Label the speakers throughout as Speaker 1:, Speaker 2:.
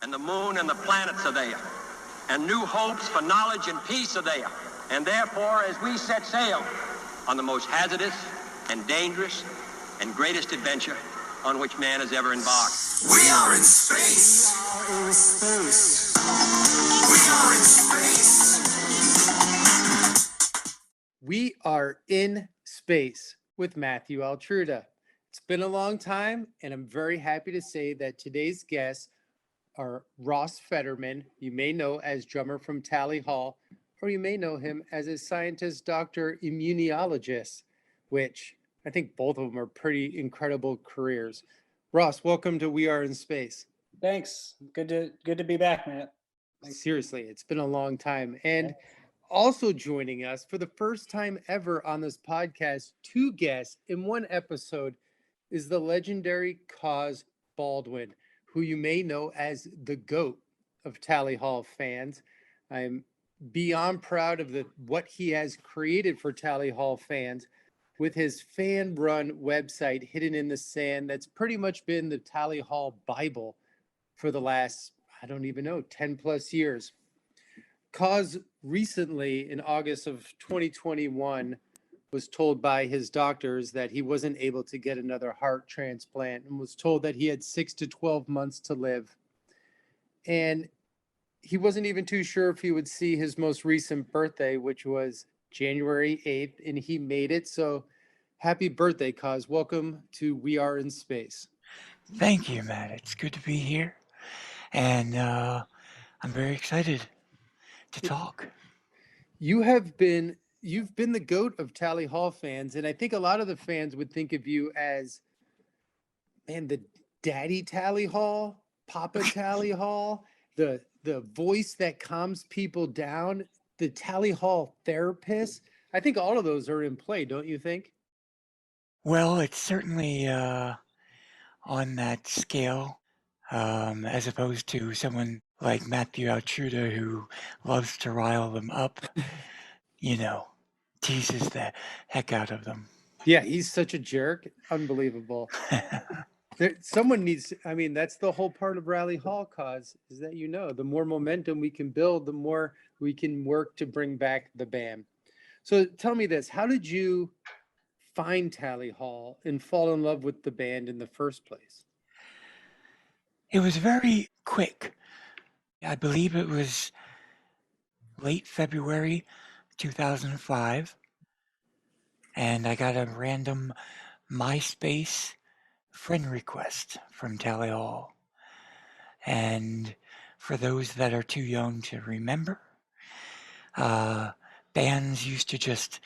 Speaker 1: and the moon and the planets are there, and new hopes for knowledge and peace are there. And therefore, as we set sail on the most hazardous and dangerous and greatest adventure on which man has ever embarked.
Speaker 2: We are in space. We are in space. We are in space.
Speaker 3: We are in space with Matthew Altruda. It's been a long time, and I'm very happy to say that today's guests are Ross Fetterman, you may know as drummer from Tally Hall, or you may know him as a scientist, doctor, immunologist, which I think both of them are pretty incredible careers. Ross, welcome to We Are in Space.
Speaker 4: Thanks. Good to be back, Matt. Thanks.
Speaker 3: Seriously, it's been a long time. And also joining us for the first time ever on this podcast, two guests in one episode, is the legendary Coz Baldwin, who you may know as the GOAT of Tally Hall fans. I'm beyond proud of what he has created for Tally Hall fans with his fan-run website, Hidden in the Sand, that's pretty much been the Tally Hall Bible for the last, 10 plus years. Coz recently, in August of 2021, was told by his doctors that he wasn't able to get another heart transplant and was told that he had 6 to 12 months to live. And he wasn't even too sure if he would see his most recent birthday, which was January 8th, and he made it. So happy birthday, Coz. Welcome to We Are in Space.
Speaker 5: Thank you, Matt. It's good to be here. And I'm very excited to talk.
Speaker 3: You've been the GOAT of Tally Hall fans, and I think a lot of the fans would think of you as, man, the daddy Tally Hall, Papa Tally Hall, the voice that calms people down, the Tally Hall therapist. I think all of those are in play, don't you think?
Speaker 5: Well, it's certainly on that scale, as opposed to someone like Matthew Altruda who loves to rile them up, teases the heck out of them.
Speaker 3: Yeah, he's such a jerk. Unbelievable. Someone needs, that's the whole part of Rally Hall, Coz, is that, the more momentum we can build, the more we can work to bring back the band. So tell me this, how did you find Tally Hall and fall in love with the band in the first place?
Speaker 5: It was very quick. I believe it was late February 2005, and I got a random MySpace friend request from Tally Hall. And for those that are too young to remember, bands used to just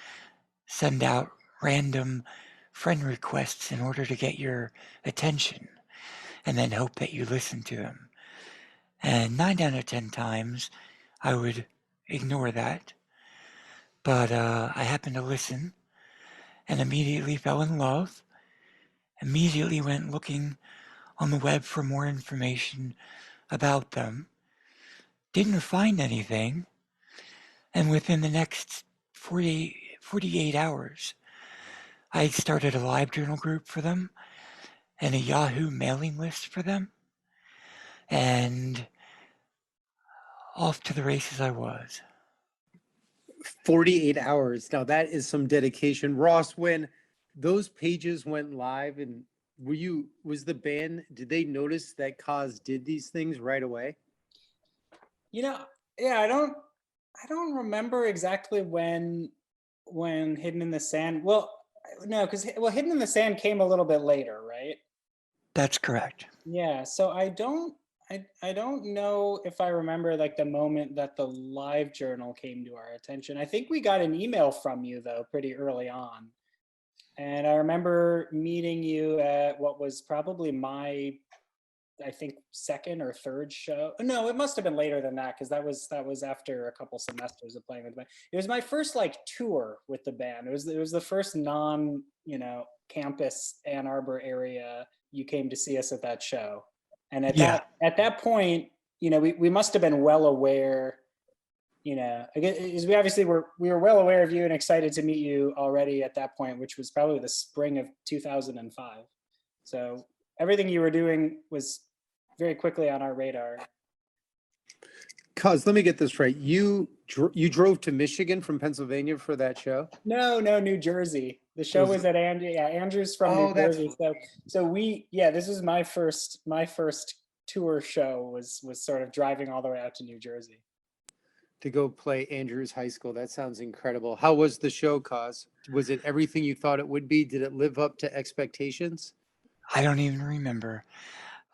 Speaker 5: send out random friend requests in order to get your attention and then hope that you listen to them. And 9 out of 10 times, I would ignore that. But I happened to listen and immediately fell in love, immediately went looking on the web for more information about them, didn't find anything, and within the next 48 hours, I started a LiveJournal group for them and a Yahoo mailing list for them, and off to the races I was.
Speaker 3: 48 hours. Now that is some dedication. Ross, when those pages went live, and was the band, did they notice that Coz did these things right away?
Speaker 4: Yeah, I don't remember exactly when Hidden in the Sand. Well, no, because Hidden in the Sand came a little bit later, right?
Speaker 5: That's correct.
Speaker 4: Yeah, so I don't know if I remember like the moment that the LiveJournal came to our attention. I think we got an email from you though pretty early on. And I remember meeting you at what was probably my, I think, second or third show. No, it must have been later than that because that was after a couple semesters of playing with the band. It was my first like tour with the band. It was the first campus Ann Arbor area you came to see us at that show. And at that point, we must have been well aware, because we obviously were well aware of you and excited to meet you already at that point, which was probably the spring of 2005. So everything you were doing was very quickly on our radar.
Speaker 3: Cuz, let me get this right. You drove to Michigan from Pennsylvania for that show?
Speaker 4: No, New Jersey. The show was at Andrew. Yeah, Andrew's from New Jersey. This is my first tour show was sort of driving all the way out to New Jersey.
Speaker 3: To go play Andrews High School. That sounds incredible. How was the show, Cos? Was it everything you thought it would be? Did it live up to expectations?
Speaker 5: I don't even remember.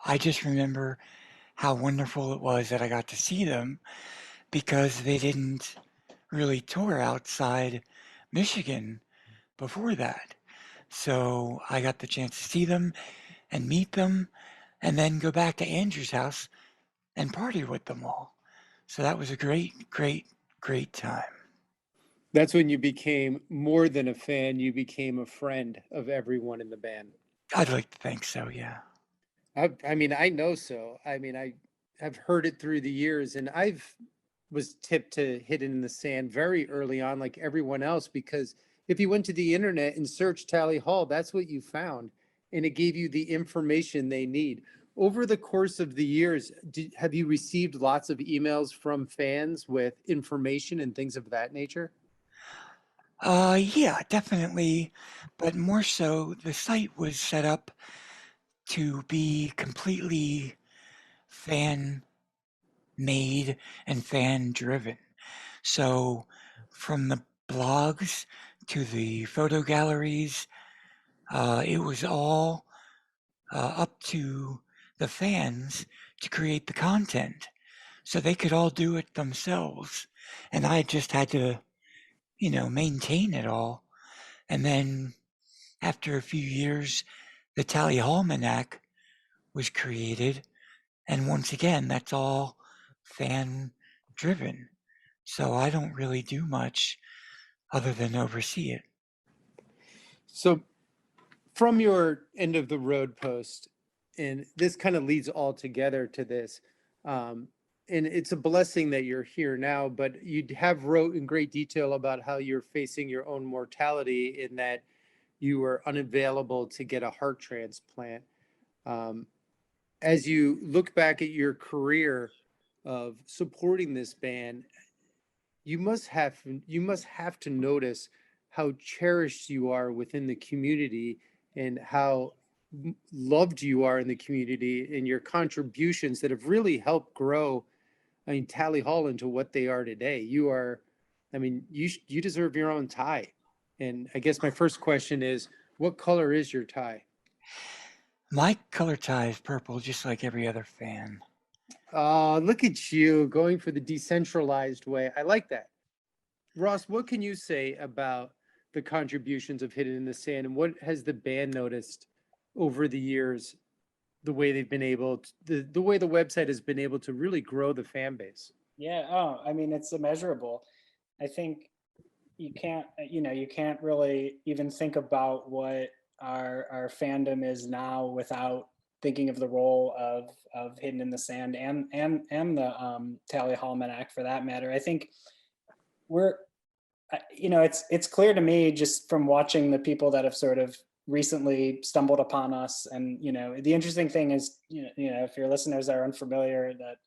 Speaker 5: I just remember how wonderful it was that I got to see them because they didn't really tour outside Michigan before that. So I got the chance to see them and meet them and then go back to Andrew's house and party with them all. So that was a great, great, great time.
Speaker 3: That's when you became more than a fan, you became a friend of everyone in the band.
Speaker 5: I'd like to think so, yeah.
Speaker 3: I mean, I know so. I mean, I have heard it through the years, and I've was tipped to Hidden in the Sand very early on, like everyone else, because if you went to the internet and searched Tally Hall, that's what you found, and it gave you the information they need. Over the course of the years, have you received lots of emails from fans with information and things of that nature?
Speaker 5: Yeah, definitely. But more so, the site was set up to be completely fan made and fan driven. So from the blogs to the photo galleries, it was all up to the fans to create the content. So they could all do it themselves. And I just had to, maintain it all. And then after a few years, the Tally Almanac was created. And once again, that's all fan driven. So I don't really do much other than oversee it.
Speaker 3: So from your end of the road post, and this kind of leads all together to this, and it's a blessing that you're here now, but you have wrote in great detail about how you're facing your own mortality in that you were unavailable to get a heart transplant. Um, as you look back at your career of supporting this band, you must have to notice how cherished you are within the community and how loved you are in the community and your contributions that have really helped grow, I mean, Tally Hall into what they are today. You are, I mean, you deserve your own tie. And I guess my first question is, what color is your tie?
Speaker 5: My color tie is purple, just like every other fan.
Speaker 3: Oh, look at you going for the decentralized way. I like that. Ross, what can you say about the contributions of Hidden in the Sand, and what has the band noticed over the years, the way they've been able to, the way the website has been able to really grow the fan base?
Speaker 4: Yeah. Oh, I mean, it's immeasurable. I think you can't really even think about what our fandom is now without thinking of the role of Hidden in the Sand and the Tally Almanac for that matter. I think we're it's clear to me just from watching the people that have sort of recently stumbled upon us, and the interesting thing is if your listeners are unfamiliar, that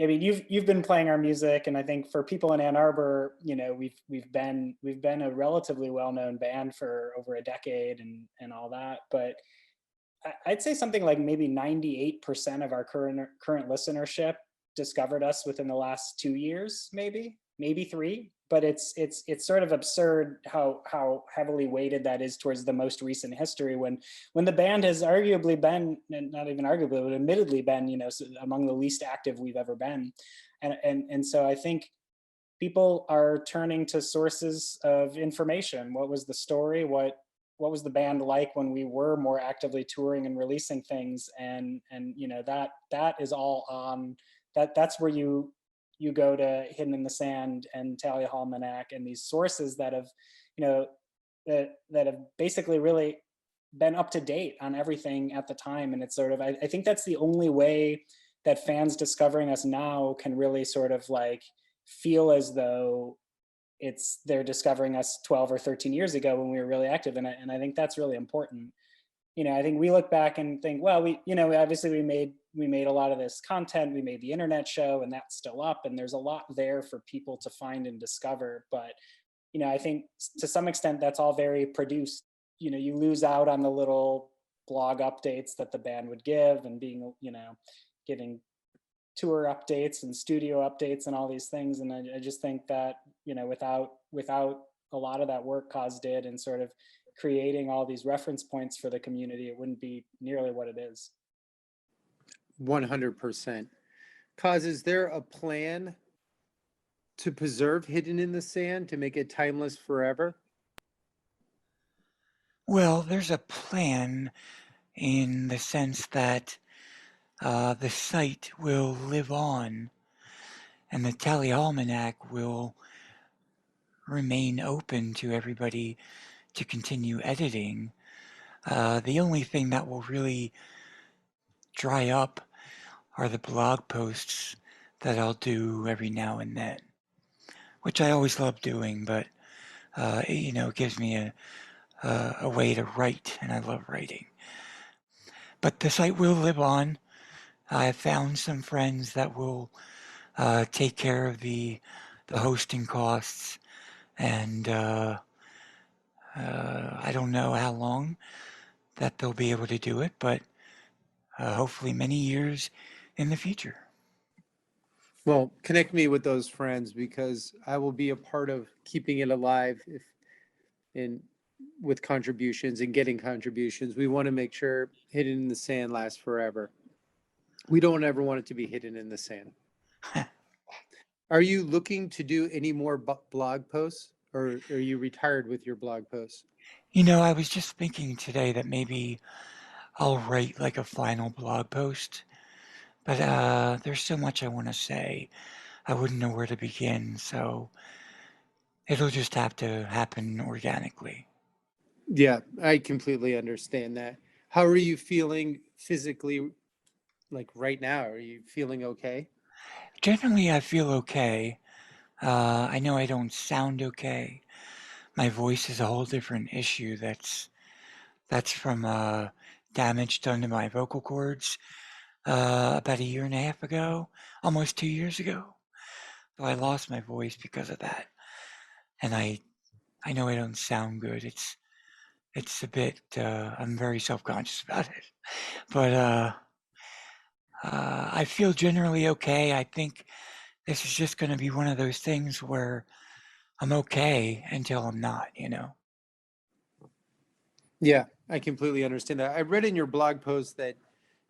Speaker 4: I mean, you've been playing our music, and I think for people in Ann Arbor, we've been a relatively well-known band for over a decade and all that. But I'd say something like maybe 98% of our current listenership discovered us within the last 2 years, maybe 3. But it's sort of absurd how heavily weighted that is towards the most recent history, when the band has arguably been, and not even arguably, but admittedly been, among the least active we've ever been. And so I think people are turning to sources of information. What was the story? What was the band like when we were more actively touring and releasing things? And that is all on that's where you go to Hidden in the Sand and Tally Almanac and these sources that have, that have basically really been up to date on everything at the time. And it's sort of, I think that's the only way that fans discovering us now can really sort of like feel as though they're discovering us 12 or 13 years ago when we were really active. And I think that's really important. I think we look back and think, well, obviously we made a lot of this content, we made the internet show, and that's still up, and there's a lot there for people to find and discover. But I think to some extent that's all very produced. You lose out on the little blog updates that the band would give, and being, giving tour updates and studio updates and all these things. And I just think that, without a lot of that work Coz did and sort of creating all these reference points for the community, it wouldn't be nearly what it is.
Speaker 3: 100%. Coz, is there a plan to preserve Hidden in the Sand, to make it timeless forever?
Speaker 5: Well, there's a plan in the sense that the site will live on, and the Tally Almanac will remain open to everybody to continue editing. The only thing that will really dry up are the blog posts that I'll do every now and then, which I always love doing, but it gives me a way to write, and I love writing. But the site will live on. I've found some friends that will take care of the hosting costs, and I don't know how long that they'll be able to do it, but hopefully many years in the future.
Speaker 3: Well, connect me with those friends, because I will be a part of keeping it alive with contributions and getting contributions. We want to make sure Hidden in the Sand lasts forever. We don't ever want it to be hidden in the sand. Are you looking to do any more blog posts, or are you retired with your blog posts?
Speaker 5: I was just thinking today that maybe I'll write like a final blog post, but there's so much I want to say. I wouldn't know where to begin, so it'll just have to happen organically.
Speaker 3: Yeah, I completely understand that. How are you feeling physically, like right now? Are you feeling okay?
Speaker 5: Generally, I feel okay. I know I don't sound okay. My voice is a whole different issue. That's from damage done to my vocal cords about a year and a half ago, almost 2 years ago. So I lost my voice because of that, and I know I don't sound good. It's a bit. I'm very self-conscious about it, but I feel generally okay. I think this is just going to be one of those things where I'm okay until I'm not.
Speaker 3: Yeah, I completely understand that. I read in your blog post that,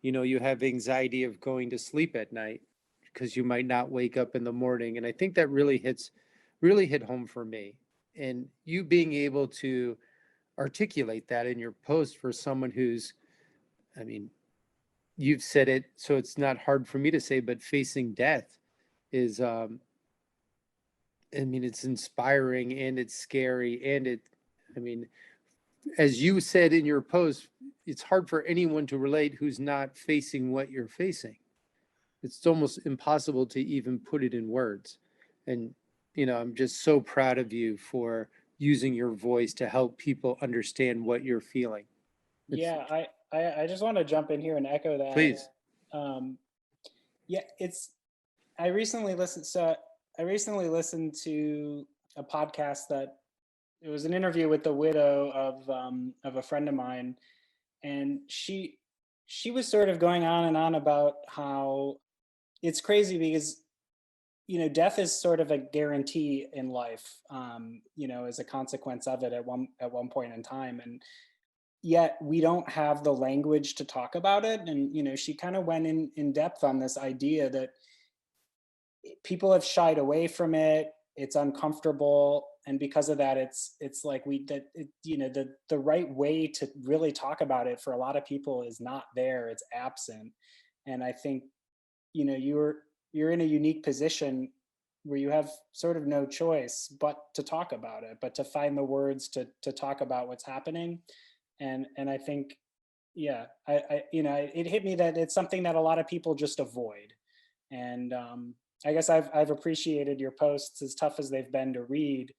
Speaker 3: you have anxiety of going to sleep at night because you might not wake up in the morning. And I think that really hit home for me. And you being able to articulate that in your post for someone who's, I mean, you've said it, so it's not hard for me to say, but facing death is, it's inspiring, and it's scary, and as you said in your post, it's hard for anyone to relate who's not facing what you're facing. It's almost impossible to even put it in words. And, I'm just so proud of you for using your voice to help people understand what you're feeling.
Speaker 4: Yeah, I just want to jump in here and echo that.
Speaker 3: Please.
Speaker 4: Yeah, I recently listened to a podcast that it was an interview with the widow of a friend of mine, and she was sort of going on and on about how it's crazy because death is sort of a guarantee in life, as a consequence of it at one point in time, and yet we don't have the language to talk about it. And she kind of went in depth on this idea that people have shied away from it. It's uncomfortable, and because of that, it's like the right way to really talk about it for a lot of people is not there. It's absent. And I think you're in a unique position where you have sort of no choice but to talk about it, but to find the words to talk about what's happening. And I think, yeah, it hit me that it's something that a lot of people just avoid. And I guess I've appreciated your posts, as tough as they've been to read,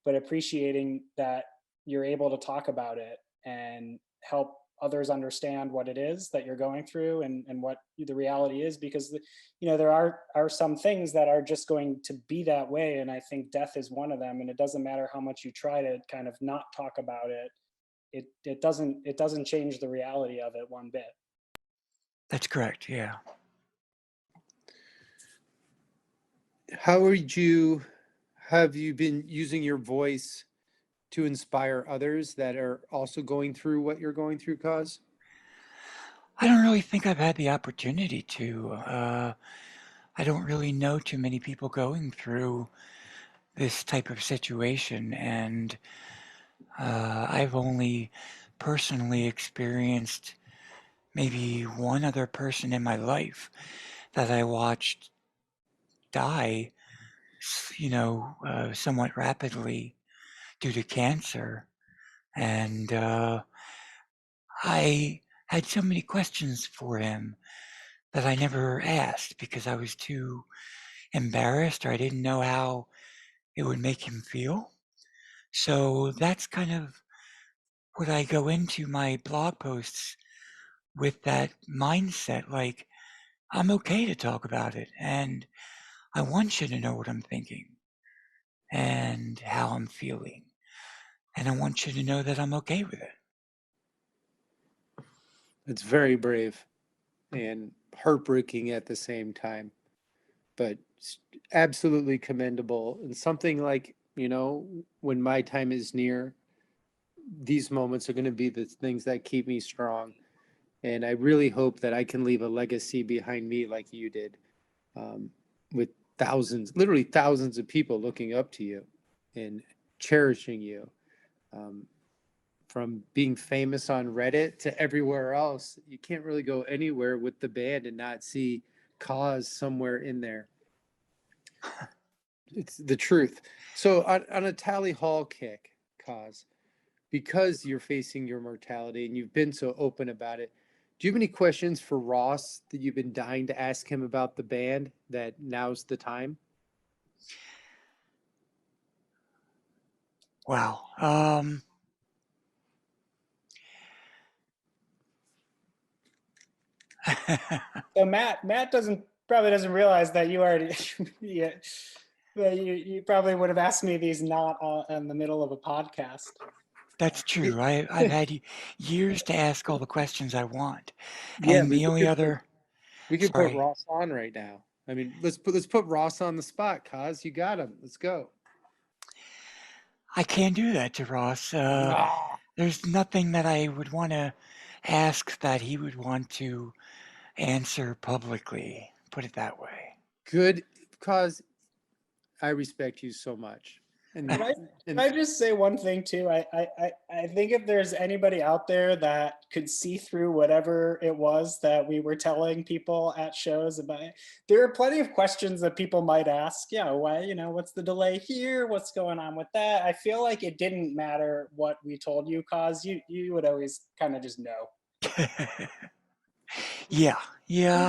Speaker 4: but appreciating that you're able to talk about it and help others understand what it is that you're going through and what the reality is, because there are some things that are just going to be that way, and I think death is one of them, and it doesn't matter how much you try to kind of not talk about it. It doesn't change the reality of it one bit.
Speaker 5: That's correct. Yeah.
Speaker 3: Have you been using your voice to inspire others that are also going through what you're going through, Coz?
Speaker 5: I don't really think I've had the opportunity to. I don't really know too many people going through this type of situation, and I've only personally experienced maybe one other person in my life that I watched die, somewhat rapidly due to cancer. And I had so many questions for him that I never asked because I was too embarrassed, or I didn't know how it would make him feel. So that's kind of what I go into my blog posts with, that mindset. Like, I'm okay to talk about it, and I want you to know what I'm thinking and how I'm feeling. And I want you to know that I'm okay with it.
Speaker 3: It's very brave and heartbreaking at the same time, but absolutely commendable. And something like, when my time is near, these moments are going to be the things that keep me strong. And I really hope that I can leave a legacy behind me like you did, with literally thousands of people looking up to you and cherishing you. From being famous on Reddit to everywhere else, you can't really go anywhere with the band and not see Coz somewhere in there. It's the truth. So on a Tally Hall kick, Coz, because you're facing your mortality and you've been so open about it, do you have any questions for Ross that you've been dying to ask him about the band, that now's the time?
Speaker 5: Wow.
Speaker 4: So Matt probably doesn't realize that you already yeah, that you probably would have asked me these not in the middle of a podcast.
Speaker 5: That's true. I've had years to ask all the questions I want.
Speaker 3: Yeah,
Speaker 5: And the only other,
Speaker 3: we could put
Speaker 5: sorry,
Speaker 3: Ross on right now. I mean, let's put Ross on the spot, Coz. You got him. Let's go.
Speaker 5: I can't do that to Ross.
Speaker 3: Ah,
Speaker 5: There's nothing that I would want to ask that he would want to answer publicly. Put it that way.
Speaker 3: good, Coz. I respect you so much. And,
Speaker 4: Can I just say one thing too? I think if there's anybody out there that could see through whatever it was that we were telling people at shows about it, there are plenty of questions that people might ask. Yeah, why, what's the delay here? What's going on with that? I feel like it didn't matter what we told you, Coz. You would always kind of just know.
Speaker 5: Yeah,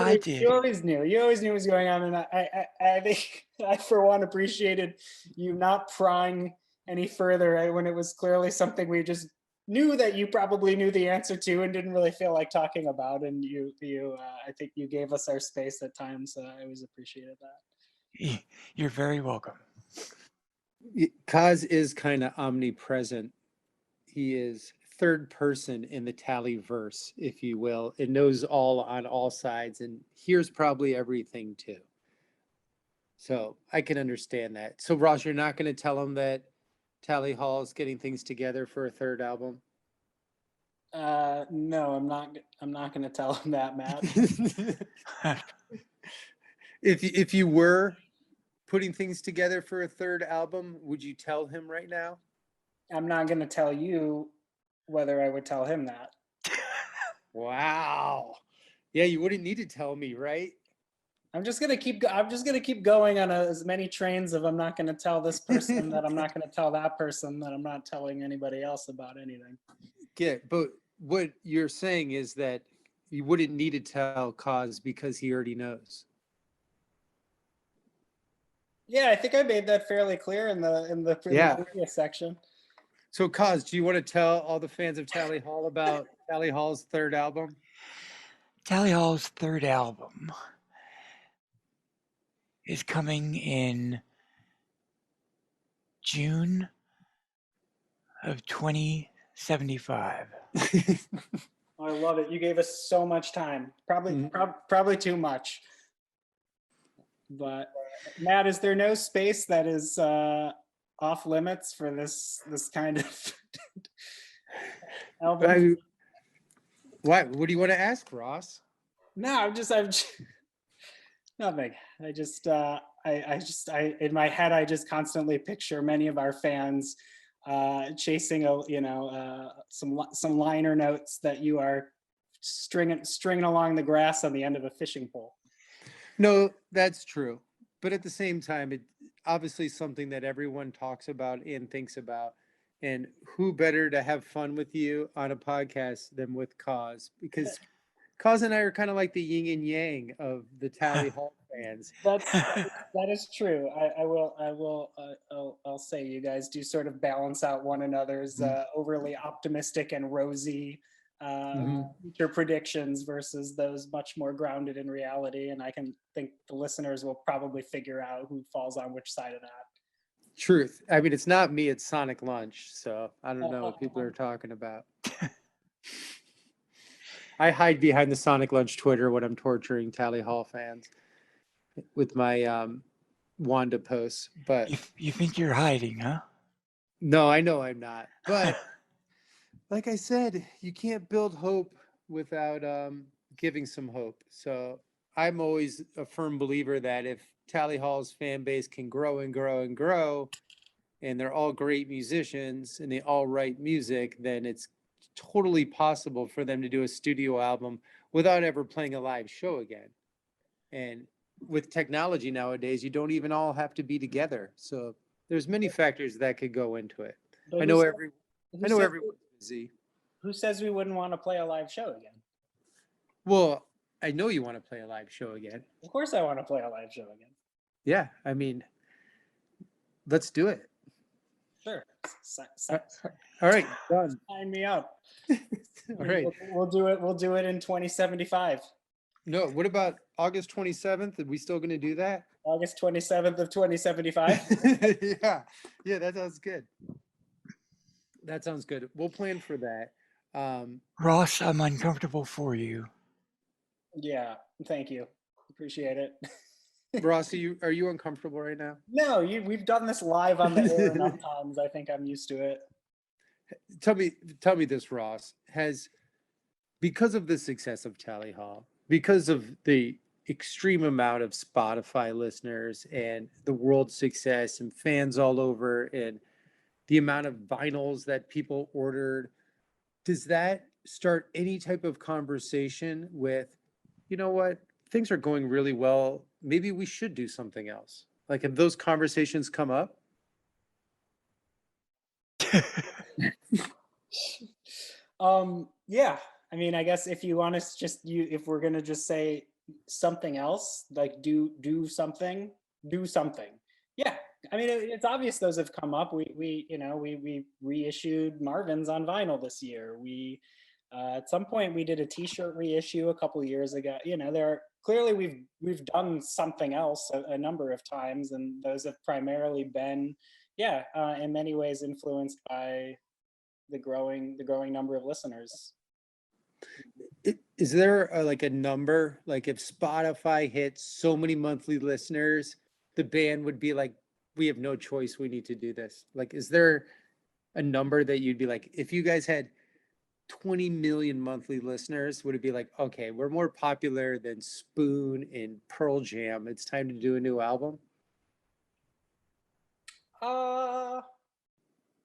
Speaker 5: I did.
Speaker 4: You always knew. You always knew what was going on, and I think I, for one, appreciated you not prying any further when it was clearly something we just knew that you probably knew the answer to and didn't really feel like talking about. And I think you gave us our space at times. I always appreciated that.
Speaker 5: You're very welcome.
Speaker 3: Coz is kind of omnipresent. He is third person in the Tally verse, if you will. It knows all on all sides and hears probably everything too. So I can understand that. So Ross, you're not going to tell him that Tally Hall is getting things together for a third album?
Speaker 4: No, I'm not going to tell him that, Matt.
Speaker 3: If you were putting things together for a third album, would you tell him right now?
Speaker 4: I'm not going to tell you whether I would tell him that.
Speaker 3: Wow. Yeah, you wouldn't need to tell me, right?
Speaker 4: I'm just gonna keep going on as many trains of I'm not gonna tell this person that I'm not gonna tell that person that I'm not telling anybody else about anything.
Speaker 3: Yeah, but what you're saying is that you wouldn't need to tell Coz because he already knows.
Speaker 4: Yeah, I think I made that fairly clear in the
Speaker 3: Yeah.
Speaker 4: previous section.
Speaker 3: So, Coz, do you want to tell all the fans of Tally Hall about Tally Hall's third album?
Speaker 5: Tally Hall's third album is coming in June of 2075.
Speaker 4: I love it. You gave us so much time. Probably,
Speaker 3: Mhm.
Speaker 4: probably too much. But Matt, is there no space that is off limits for this kind of album?
Speaker 3: What do you want to ask, Ross?
Speaker 4: No, I'm just nothing. I in my head, I just constantly picture many of our fans chasing some liner notes that you are stringing along the grass on the end of a fishing pole.
Speaker 3: No, that's true. But at the same time, it obviously something that everyone talks about and thinks about. And who better to have fun with you on a podcast than with Coz? Because Coz and I are kind of like the yin and yang of the Tally Hall fans.
Speaker 4: That is true. I'll say you guys do sort of balance out one another's overly optimistic and rosy future predictions versus those much more grounded in reality. And I can think the listeners will probably figure out who falls on which side of that.
Speaker 3: Truth. I mean, it's not me, it's Sonic Lunch. So I don't know what people are talking about. I hide behind the Sonic Lunch Twitter when I'm torturing Tally Hall fans with my Wanda posts. But
Speaker 5: You think you're hiding, huh?
Speaker 3: no, I know I'm not. But like I said, you can't build hope without giving some hope. So I'm always a firm believer that if Tally Hall's fan base can grow and grow and grow, and they're all great musicians and they all write music, then it's totally possible for them to do a studio album without ever playing a live show again. And with technology nowadays, you don't even all have to be together. So there's many factors that could go into it. I know everyone's busy.
Speaker 4: Who says we wouldn't want to play a live show again?
Speaker 3: Well, I know you want to play a live show again.
Speaker 4: Of course I want to play a live show again.
Speaker 3: Yeah, I mean, let's do it.
Speaker 4: Sure.
Speaker 3: All right, done.
Speaker 4: Sign me up.
Speaker 3: All right.
Speaker 4: We'll do it. We'll do it in 2075.
Speaker 3: No, what about August 27th? Are we still going to do that?
Speaker 4: August 27th of 2075.
Speaker 3: Yeah, that sounds good. That sounds good. We'll plan for that.
Speaker 5: Ross, I'm uncomfortable for you.
Speaker 4: Yeah, thank you. Appreciate it.
Speaker 3: Ross, are you uncomfortable right now?
Speaker 4: No, we've done this live on the air enough times. I think I'm used to it.
Speaker 3: Tell me this, Ross. Because of the success of Tally Hall, because of the extreme amount of Spotify listeners and the world success and fans all over and the amount of vinyls that people ordered, does that start any type of conversation with, you know what, things are going really well, maybe we should do something else? Like, have those conversations come up?
Speaker 4: Yeah. I mean, I guess if you want us if we're gonna just say something else, like do something. Yeah. I mean, it's obvious those have come up. We reissued Marvin's on vinyl this year. We at some point we did a T-shirt reissue a couple of years ago. Clearly we've done something else a number of times, and those have primarily been, in many ways influenced by the growing number of listeners.
Speaker 3: Is there like a number, like if Spotify hits so many monthly listeners, the band would be like, we have no choice, we need to do this? Like, is there a number that you'd be like, if you guys had 20 million monthly listeners, would it be like, okay, we're more popular than Spoon and Pearl Jam, it's time to do a new album?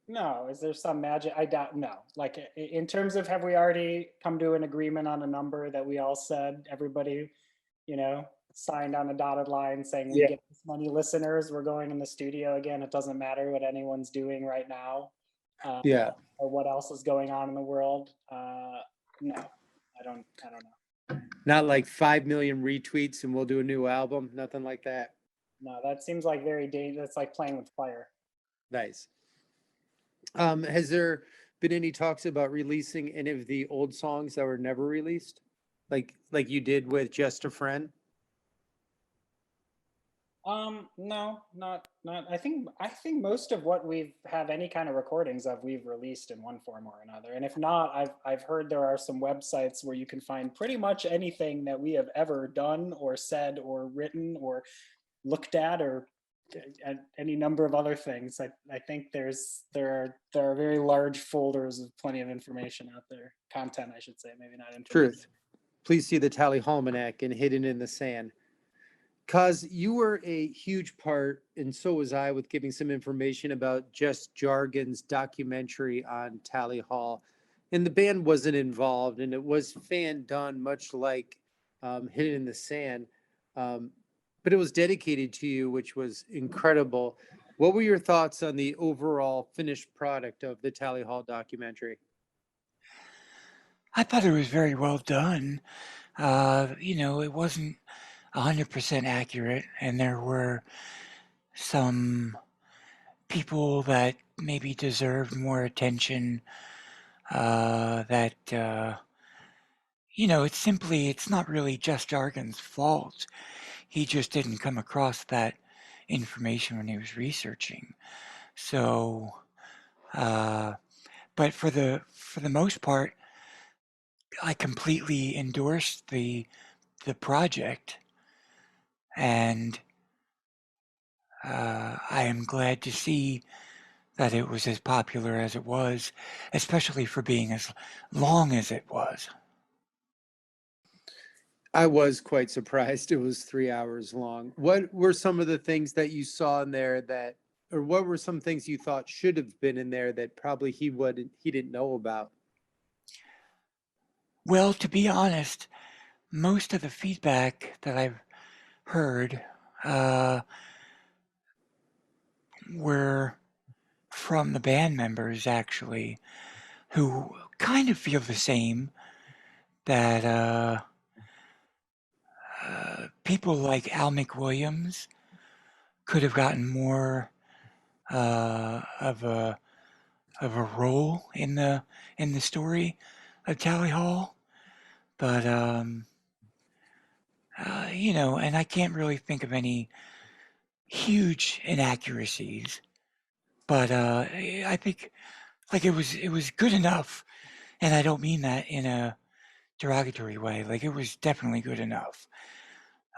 Speaker 4: No. Is there some magic? I doubt. No. Like, in terms of, have we already come to an agreement on a number that we all said, everybody, signed on a dotted line saying we get this many listeners, we're going in the studio again. It doesn't matter what anyone's doing right now. Or what else is going on in the world. No, I don't know.
Speaker 3: Not like 5 million retweets and we'll do a new album, nothing like that.
Speaker 4: No, that seems like very dangerous. It's like playing with fire.
Speaker 3: Nice. Has there been any talks about releasing any of the old songs that were never released, like you did with Just a Friend?
Speaker 4: No, not. I think most of what we've have any kind of recordings of we've released in one form or another. And if not, I've heard there are some websites where you can find pretty much anything that we have ever done or said or written or looked at or any number of other things. I think there are very large folders of plenty of information out there. Content, I should say, maybe not information.
Speaker 3: Truth. Please see the Tally Almanac and Hidden in the Sand. Cause you were a huge part, and so was I, with giving some information about Just Jargon's documentary on Tally Hall. And the band wasn't involved, and it was fan done, much like Hidden in the Sand. Um, but it was dedicated to you, which was incredible. What were your thoughts on the overall finished product of the Tally Hall documentary?
Speaker 5: I thought it was very well done. It wasn't 100% accurate, and there were some people that maybe deserved more attention. It's not really Just Jargon's fault. He just didn't come across that information when he was researching. So, uh, but for the most part, I completely endorsed the project, and I am glad to see that it was as popular as it was, especially for being as long as it was.
Speaker 3: I was quite surprised it was 3 hours long. What were some of the things that you saw in there that, or what were some things you thought should have been in there that probably he didn't know about?
Speaker 5: Well, to be honest, most of the feedback that I've heard uh, were from the band members, actually, who kind of feel the same, that people like Al McWilliams could have gotten more of a role in the story of Tally Hall, but and I can't really think of any huge inaccuracies, but I think like it was good enough, and I don't mean that in a derogatory way. Like it was definitely good enough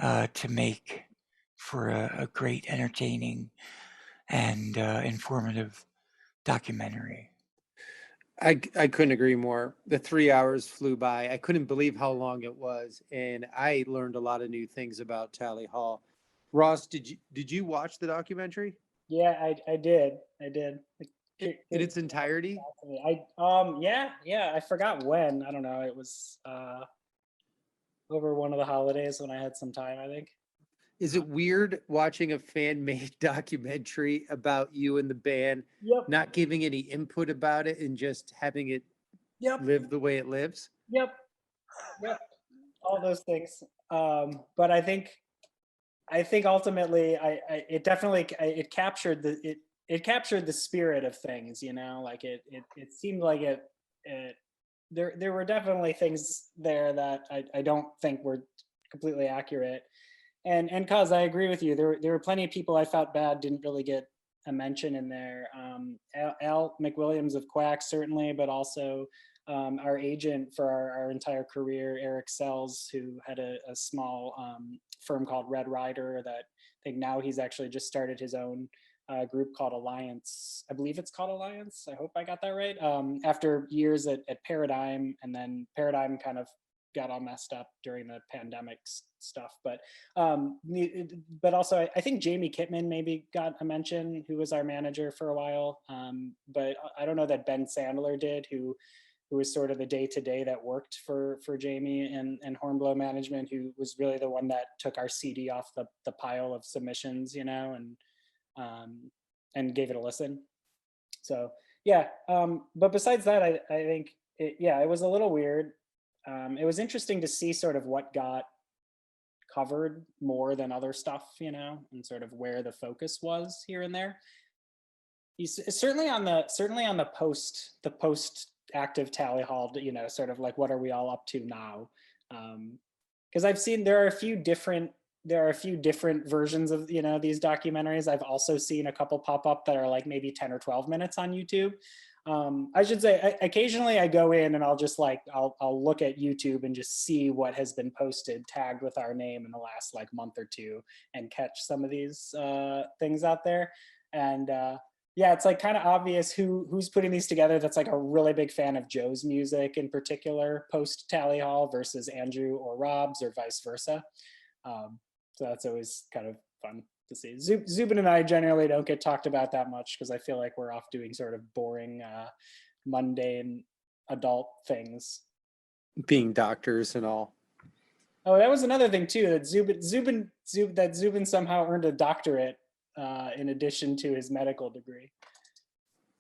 Speaker 5: to make for a great, entertaining, and informative documentary.
Speaker 3: I couldn't agree more. The 3 hours flew by. I couldn't believe how long it was, and I learned a lot of new things about Tally Hall. Ross, did you watch the documentary
Speaker 4: Yeah, I did. I did.
Speaker 3: in its entirety?
Speaker 4: Yeah, I forgot when. I don't know. It was over one of the holidays when I had some time, I think.
Speaker 3: Is it weird watching a fan-made documentary about you and the band,
Speaker 4: Yep.
Speaker 3: not giving any input about it and just having it
Speaker 4: Yep.
Speaker 3: live the way it lives?
Speaker 4: Yep. Yep. All those things. But I think ultimately it definitely it captured it captured the spirit of things, like it seemed like it there were definitely things there that I don't think were completely accurate. And cause I agree with you, there were plenty of people I felt bad didn't really get a mention in there. Al McWilliams of Quack certainly, but also our agent for our entire career, Eric Sells, who had a small firm called Red Rider that I think now he's actually just started his own group called Alliance. I believe it's called Alliance. I hope I got that right. After years at Paradigm, and then Paradigm kind of got all messed up during the pandemic stuff. But also I think Jamie Kitman maybe got a mention, who was our manager for a while. But I don't know that Ben Sandler did, who was sort of the day-to-day that worked for Jamie and Hornblow Management, who was really the one that took our CD off the pile of submissions, and gave it a listen. So yeah, but besides that, I think it was a little weird. It was interesting to see sort of what got covered more than other stuff, and sort of where the focus was here and there. Certainly on the post active tally hall, you know, sort of like what are we all up to now? Because I've seen there are a few different versions of, you know, these documentaries. I've also seen a couple pop up that are like maybe 10 or 12 minutes on YouTube. I should say occasionally I go in and I'll just like I'll look at YouTube and just see what has been posted tagged with our name in the last like month or two and catch some of these things out there. And yeah, it's like kind of obvious who's putting these together. That's like a really big fan of Joe's music in particular post tally hall versus Andrew or Rob's or vice versa. So that's always kind of fun to see. Zubin and I generally don't get talked about that much because I feel like we're off doing sort of boring, mundane adult things.
Speaker 3: Being doctors and all.
Speaker 4: Oh, that was another thing too, that Zubin somehow earned a doctorate in addition to his medical degree.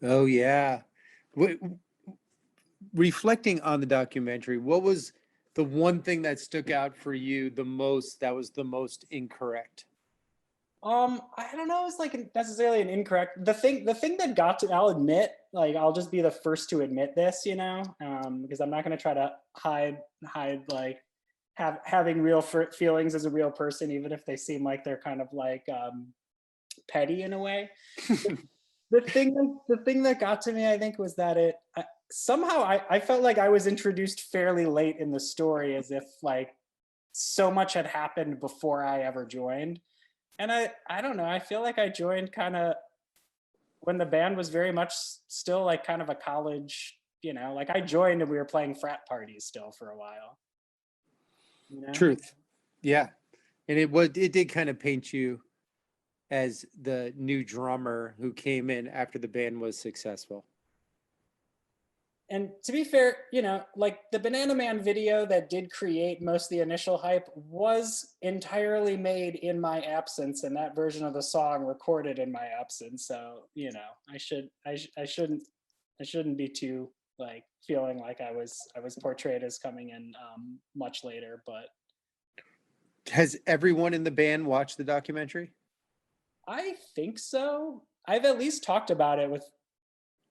Speaker 3: Oh yeah. Reflecting on the documentary, what was the one thing that stuck out for you the most, that was the most incorrect?
Speaker 4: I don't know, it's like necessarily an incorrect. The thing that got to, I'll admit, like I'll just be the first to admit this, you know, because I'm not going to try to hide like having real feelings as a real person, even if they seem like they're kind of like petty in a way. The thing that got to me, I think, was that somehow I felt like I was introduced fairly late in the story, as if like so much had happened before I ever joined. And I don't know, I feel like I joined kind of when the band was very much still like kind of a college, you know, like I joined and we were playing frat parties still for a while. You know?
Speaker 3: Truth. Yeah. And it did kind of paint you as the new drummer who came in after the band was successful.
Speaker 4: And to be fair, you know, like the Banana Man video that did create most of the initial hype was entirely made in my absence, and that version of the song recorded in my absence. So, you know, I shouldn't be too like feeling like I was portrayed as coming in much later. But
Speaker 3: has everyone in the band watched the documentary?
Speaker 4: I think so. I've at least talked about it with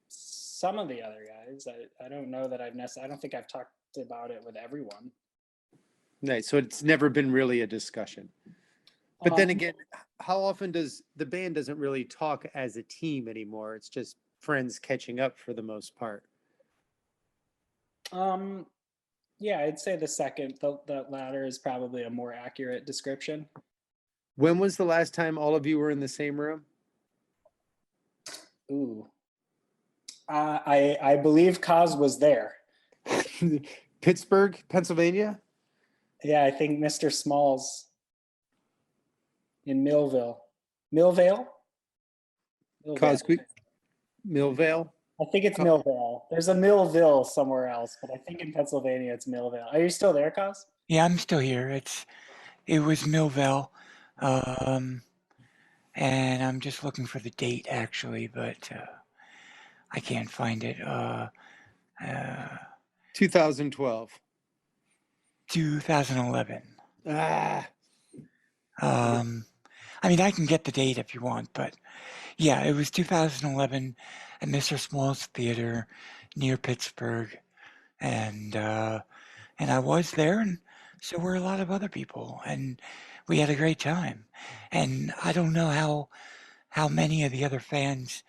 Speaker 4: some of the other guys. I don't know that I don't think I've talked about it with everyone.
Speaker 3: Nice. So it's never been really a discussion. But then again, how often does the band doesn't really talk as a team anymore? It's just friends catching up for the most part.
Speaker 4: Yeah, I'd say the second, the latter is probably a more accurate description.
Speaker 3: When was the last time all of you were in the same room?
Speaker 4: Ooh. I believe Coz was there.
Speaker 3: Pittsburgh, Pennsylvania?
Speaker 4: Yeah, I think Mr. Smalls in Millvale. Millvale?
Speaker 3: Coz Millvale?
Speaker 4: I think it's Millvale. There's a Millville somewhere else, but I think in Pennsylvania it's Millvale. Are you still there, Coz?
Speaker 5: Yeah, I'm still here. It was Millvale, and I'm just looking for the date actually, but I can't find it.
Speaker 3: 2012.
Speaker 5: 2011.
Speaker 3: Ah.
Speaker 5: I mean, I can get the date if you want, but yeah, it was 2011 at Mr. Small's Theater near Pittsburgh, and I was there, and so were a lot of other people, and we had a great time. And I don't know how many of the other fans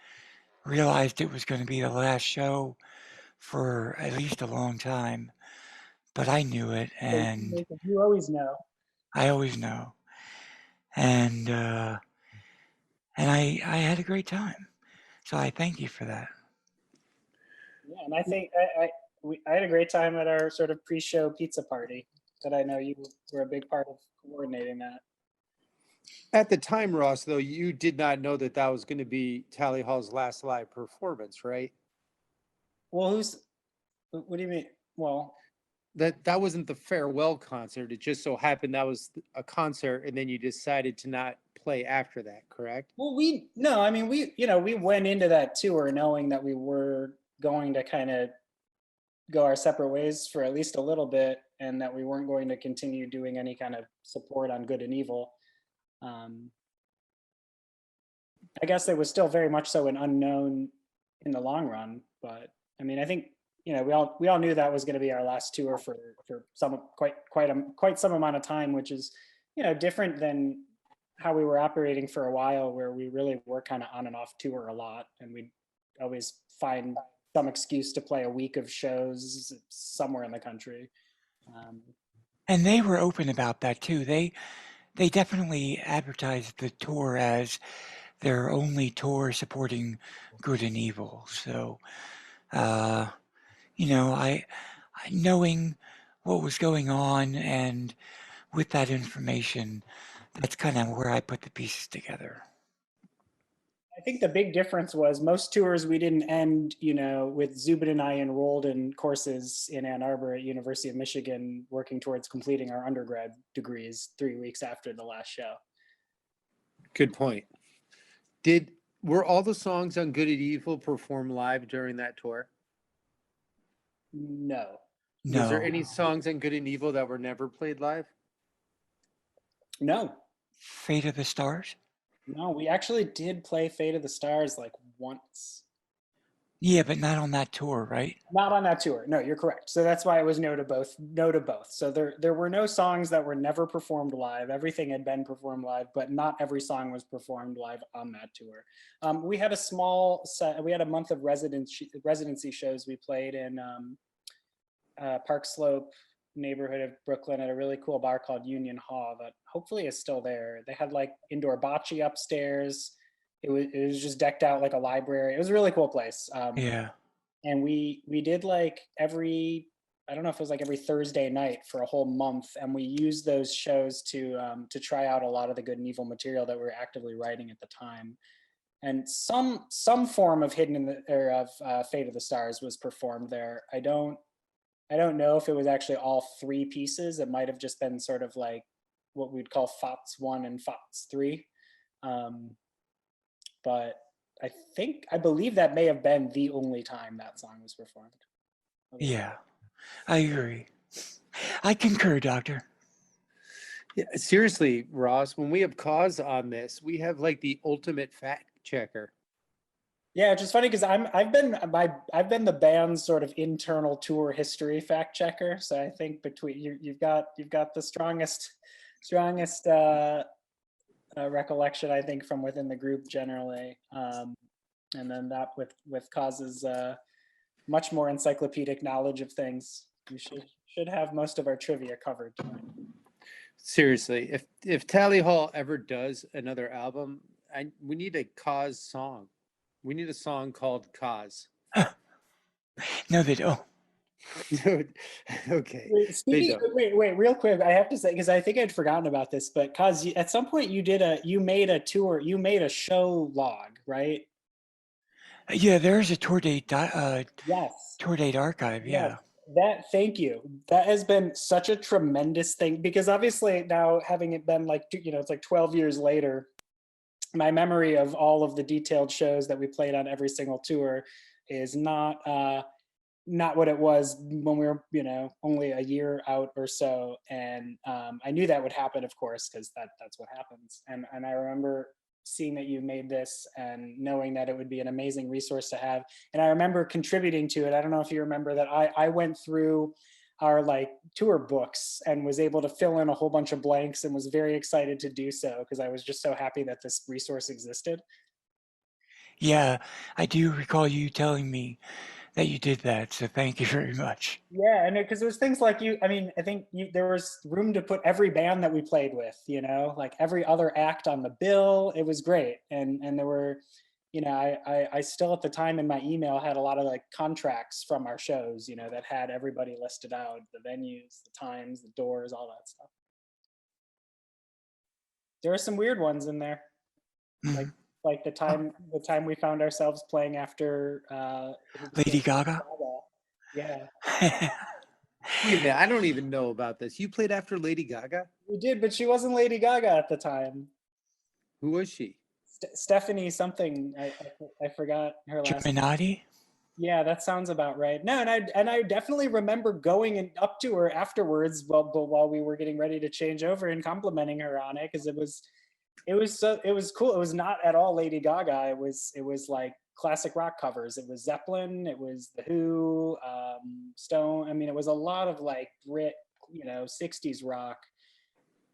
Speaker 5: realized it was going to be the last show for at least a long time, but I knew it, and
Speaker 4: You always know.
Speaker 5: I always know, and I had a great time, so I thank you for that.
Speaker 4: Yeah, and I think I had a great time at our sort of pre-show pizza party that I know you were a big part of coordinating that.
Speaker 3: At the time, Ross, though, you did not know that that was going to be Tally Hall's last live performance, right?
Speaker 4: Well, what do you mean? Well,
Speaker 3: That wasn't the farewell concert. It just so happened that was a concert, and then you decided to not play after that, correct?
Speaker 4: well, we went into that tour knowing that we were going to kind of go our separate ways for at least a little bit, and that we weren't going to continue doing any kind of support on Good and Evil. I guess it was still very much so an unknown in the long run. But I mean, I think, you know, we all knew that was going to be our last tour for some quite some amount of time, which is, you know, different than how we were operating for a while, where we really were kind of on and off tour a lot, and we'd always find some excuse to play a week of shows somewhere in the country.
Speaker 5: And they were open about that too. They definitely advertised the tour as their only tour supporting good and evil. So, you know, knowing what was going on and with that information, that's kind of where I put the pieces together.
Speaker 4: I think the big difference was most tours we didn't end, you know, with Zubin and I enrolled in courses in Ann Arbor at University of Michigan, working towards completing our undergrad degrees 3 weeks after the last show.
Speaker 3: Good point. Were all the songs on Good and Evil performed live during that tour?
Speaker 4: No.
Speaker 3: Was there
Speaker 5: No.
Speaker 3: any songs on Good and Evil that were never played live?
Speaker 4: No.
Speaker 5: Fate of the Stars?
Speaker 4: No, we actually did play Fate of the Stars like once.
Speaker 5: Yeah, but not on that tour, right?
Speaker 4: Not on that tour. No, you're correct. So that's why it was no to both. No to both. So there were no songs that were never performed live. Everything had been performed live, but not every song was performed live on that tour. We had a small set. We had a month of residency shows. We played in Park Slope neighborhood of Brooklyn at a really cool bar called Union Hall that hopefully is still there. They had like indoor bocce upstairs. It was just decked out like a library. It was a really cool place.
Speaker 5: Yeah.
Speaker 4: And we did like I don't know if it was like every Thursday night for a whole month, and we used those shows to try out a lot of the Good and Evil material that we were actively writing at the time. And some form of Fate of the Stars was performed there. I don't know if it was actually all three pieces. It might have just been sort of like what we'd call FOTS 1 and FOTS 3. But I believe that may have been the only time that song was performed.
Speaker 5: Yeah, I agree. I concur, Doctor.
Speaker 3: Yeah, seriously, Ross, when we have Coz on this, we have like the ultimate fact checker.
Speaker 4: Yeah, which is funny because I've been the band's sort of internal tour history fact checker. So I think between you've got the strongest recollection, I think, from within the group generally, and then that with Coz's much more encyclopedic knowledge of things, we should have most of our trivia covered tonight.
Speaker 3: Seriously, if Tally Hall ever does another album, we need a Coz song. We need a song called Coz.
Speaker 5: No, they don't.
Speaker 3: Okay.
Speaker 4: Wait, real quick. I have to say, because I think I'd forgotten about this, but Coz, at some point you made a tour, you made a show log, right?
Speaker 5: Yeah, there's a tour date.
Speaker 4: Yes.
Speaker 5: Tour date archive. Yeah.
Speaker 4: Yes. Thank you. That has been such a tremendous thing, because obviously now, having it been like, it's like 12 years later, my memory of all of the detailed shows that we played on every single tour is not what it was when we were, only a year out or so. And I knew that would happen, of course, because that's what happens. And I remember seeing that you made this and knowing that it would be an amazing resource to have. And I remember contributing to it. I don't know if you remember that I went through our like tour books and was able to fill in a whole bunch of blanks, and was very excited to do so because I was just so happy that this resource existed.
Speaker 5: Yeah, I do recall you telling me that you did that, so thank you very much.
Speaker 4: Yeah, and because there's things like I think there was room to put every band that we played with, like every other act on the bill. It was great. And there were, I still at the time in my email had a lot of like contracts from our shows, that had everybody listed out, the venues, the times, the doors, all that stuff. There are some weird ones in there.
Speaker 5: Mm.
Speaker 4: Like the time we found ourselves playing after
Speaker 5: Lady Gaga.
Speaker 4: Yeah.
Speaker 3: Wait a minute, I don't even know about this. You played after Lady Gaga?
Speaker 4: We did, but she wasn't Lady Gaga at the time.
Speaker 3: Who was she?
Speaker 4: Stephanie something. I forgot her last name.
Speaker 5: Germinati?
Speaker 4: Yeah, that sounds about right. No, and I definitely remember going up to her afterwards while we were getting ready to change over and complimenting her on it, because it was It was cool. It was not at all Lady Gaga. It was like classic rock covers. It was Zeppelin. It was The Who, Stone. I mean, it was a lot of like Brit, 60s rock.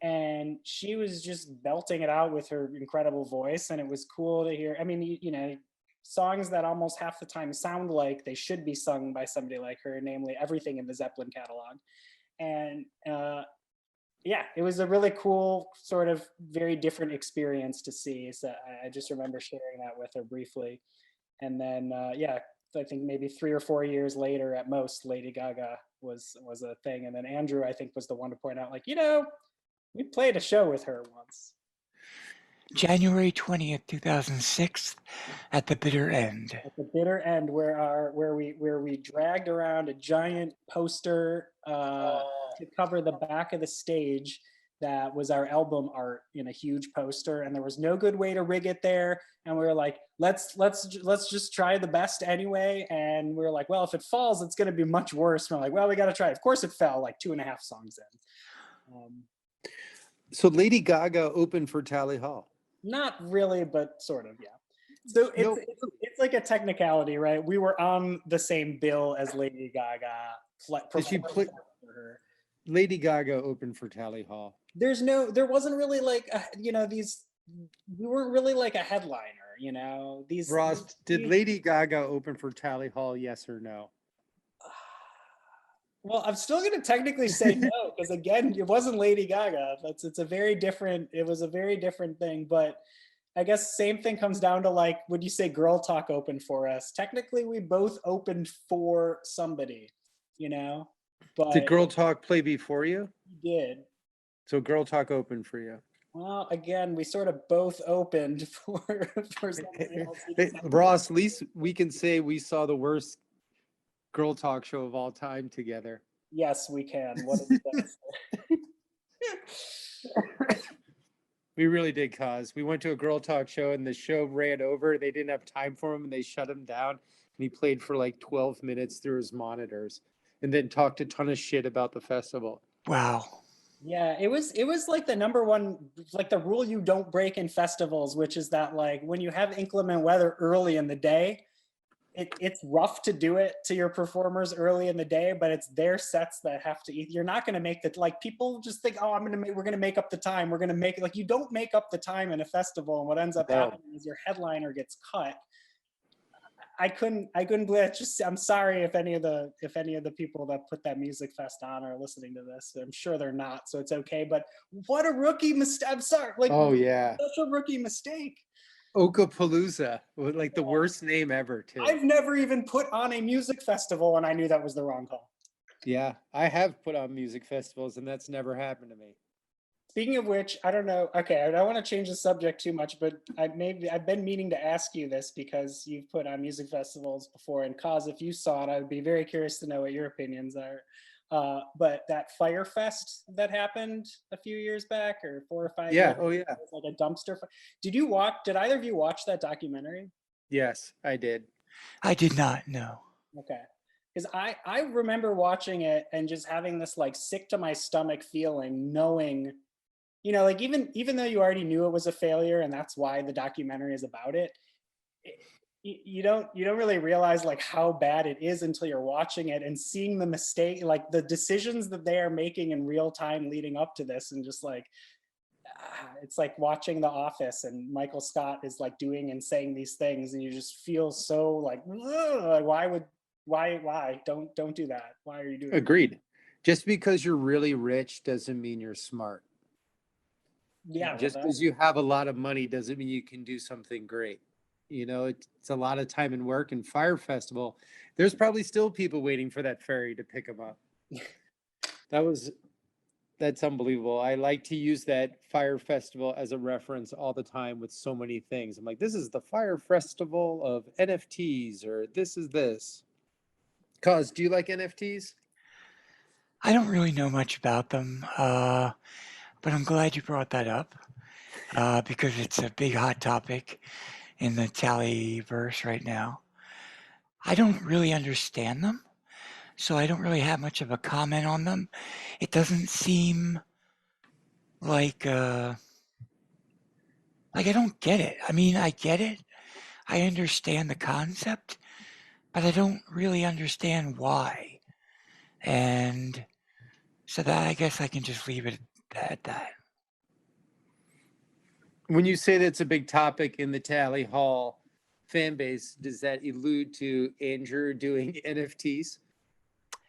Speaker 4: And she was just belting it out with her incredible voice, and it was cool to hear. I mean, songs that almost half the time sound like they should be sung by somebody like her, namely everything in the Zeppelin catalog. And yeah, it was a really cool, sort of very different experience to see. So I just remember sharing that with her briefly. And then, yeah, I think maybe 3 or 4 years later at most, Lady Gaga was a thing. And then Andrew, I think, was the one to point out, like, we played a show with her once.
Speaker 5: January 20th, 2006, at the bitter end.
Speaker 4: At the bitter end, where we dragged around a giant poster to cover the back of the stage that was our album art in a huge poster, and there was no good way to rig it there. And we were like, let's just try the best anyway. And we were like, well, if it falls, it's going to be much worse. And we're like, well, we got to try it. Of course, it fell like 2.5 songs in.
Speaker 3: So Lady Gaga opened for Tally Hall.
Speaker 4: Not really, but sort of, yeah. So it's like a technicality, right? We were on the same bill as Lady Gaga.
Speaker 3: Did she play? Lady Gaga opened for Tally Hall.
Speaker 4: There wasn't really like, we weren't really like a headliner,
Speaker 3: Ross, did Lady Gaga open for Tally Hall? Yes or no?
Speaker 4: Well, I'm still going to technically say no, because again, it wasn't Lady Gaga. It was a very different thing. But I guess same thing comes down to, like, would you say Girl Talk opened for us? Technically, we both opened for somebody, But
Speaker 3: did Girl Talk play before you?
Speaker 4: We did.
Speaker 3: So Girl Talk opened for you.
Speaker 4: Well, again, we sort of both opened for somebody else.
Speaker 3: Ross, at least we can say we saw the worst Girl Talk show of all time together.
Speaker 4: Yes, we can. What is that?
Speaker 3: We really did, Coz. We went to a Girl Talk show and the show ran over. They didn't have time for him and they shut him down. And he played for like 12 minutes through his monitors and then talked a ton of shit about the festival.
Speaker 5: Wow.
Speaker 4: Yeah, it was like the number one, like the rule you don't break in festivals, which is that, like, when you have inclement weather early in the day, it's rough to do it to your performers early in the day, but it's their sets that have to eat. You're not going to make the, like, people just think, oh, we're going to make up the time. We're going to make it, like, you don't make up the time in a festival. And what ends up happening is your headliner gets cut. I couldn't believe it. I'm sorry if any of the people that put that music fest on are listening to this. I'm sure they're not, so it's okay. But what a rookie mistake! I'm sorry. Like,
Speaker 3: oh yeah,
Speaker 4: such a rookie mistake.
Speaker 3: Okapalooza, like the worst name ever, too.
Speaker 4: I've never even put on a music festival, and I knew that was the wrong call.
Speaker 3: Yeah, I have put on music festivals, and that's never happened to me.
Speaker 4: Speaking of which, I don't know. Okay, I don't want to change the subject too much, but I've been meaning to ask you this because you've put on music festivals before. And Coz, if you saw it, I would be very curious to know what your opinions are. But that Fire Fest that happened a few years back, or 4 or 5 years.
Speaker 3: Yeah. Oh yeah.
Speaker 4: It was like a dumpster. Did either of you watch that documentary?
Speaker 3: Yes, I did.
Speaker 5: I did not, no.
Speaker 4: Okay. Because I remember watching it and just having this like sick to my stomach feeling, knowing, like even though you already knew it was a failure and that's why the documentary is about it, you don't really realize like how bad it is until you're watching it and seeing the mistake, like the decisions that they are making in real time leading up to this, and just like, it's like watching The Office and Michael Scott is like doing and saying these things and you just feel so like, why don't do that? Why are you doing
Speaker 3: Agreed. That? Just because you're really rich doesn't mean you're smart.
Speaker 4: Yeah.
Speaker 3: Just because you have a lot of money doesn't mean you can do something great. It's a lot of time and work. And Fire Festival, there's probably still people waiting for that ferry to pick them up. That's unbelievable. I like to use that Fire Festival as a reference all the time with so many things. I'm like, this is the Fire Festival of NFTs, or this is this. Coz, do you like NFTs?
Speaker 5: I don't really know much about them, but I'm glad you brought that up because it's a big hot topic in the Tallyverse right now. I don't really understand them, so I don't really have much of a comment on them. It doesn't seem like Like, I don't get it. I mean, I get it. I understand the concept, but I don't really understand why. And so that, I guess I can just leave it at that.
Speaker 3: When you say that's a big topic in the Tally Hall fan base, does that allude to Andrew doing NFTs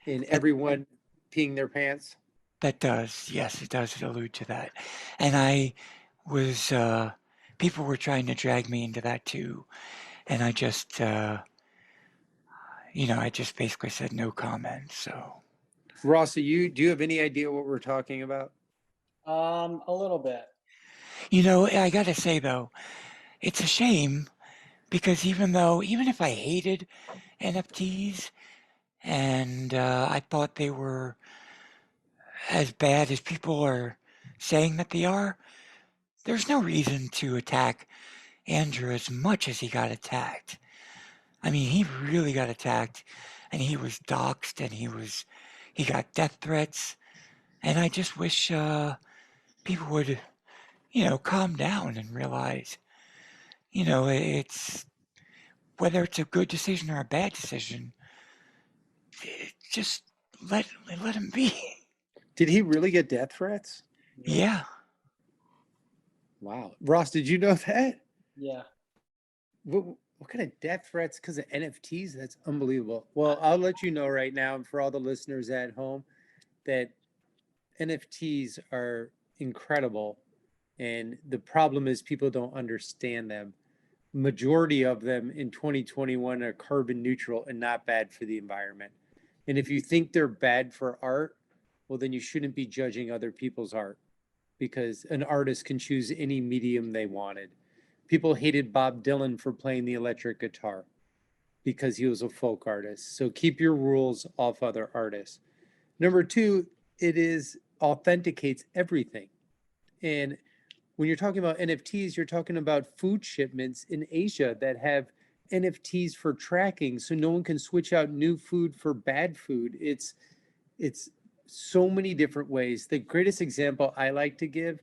Speaker 3: and everyone peeing their pants?
Speaker 5: That does, yes, it does allude to that. And I was, people were trying to drag me into that too. And I just, I just basically said no comment. So,
Speaker 3: Ross, do you have any idea what we're talking about?
Speaker 4: A little bit.
Speaker 5: I got to say though, it's a shame because even if I hated NFTs and I thought they were as bad as people are saying that they are, there's no reason to attack Andrew as much as he got attacked. I mean, he really got attacked and he was doxxed and he got death threats. And I just wish people would, calm down and realize, it's whether it's a good decision or a bad decision, just let him be.
Speaker 3: Did he really get death threats?
Speaker 5: Yeah.
Speaker 3: Wow. Ross, did you know that?
Speaker 4: Yeah.
Speaker 3: What kind of death threats because of NFTs? That's unbelievable. Well, I'll let you know right now, and for all the listeners at home, that NFTs are incredible. And the problem is people don't understand them. Majority of them in 2021 are carbon neutral and not bad for the environment. And if you think they're bad for art, well, then you shouldn't be judging other people's art because an artist can choose any medium they wanted. People hated Bob Dylan for playing the electric guitar because he was a folk artist. So keep your rules off other artists. Number two, it authenticates everything. And when you're talking about NFTs, you're talking about food shipments in Asia that have NFTs for tracking so no one can switch out new food for bad food. It's so many different ways. The greatest example I like to give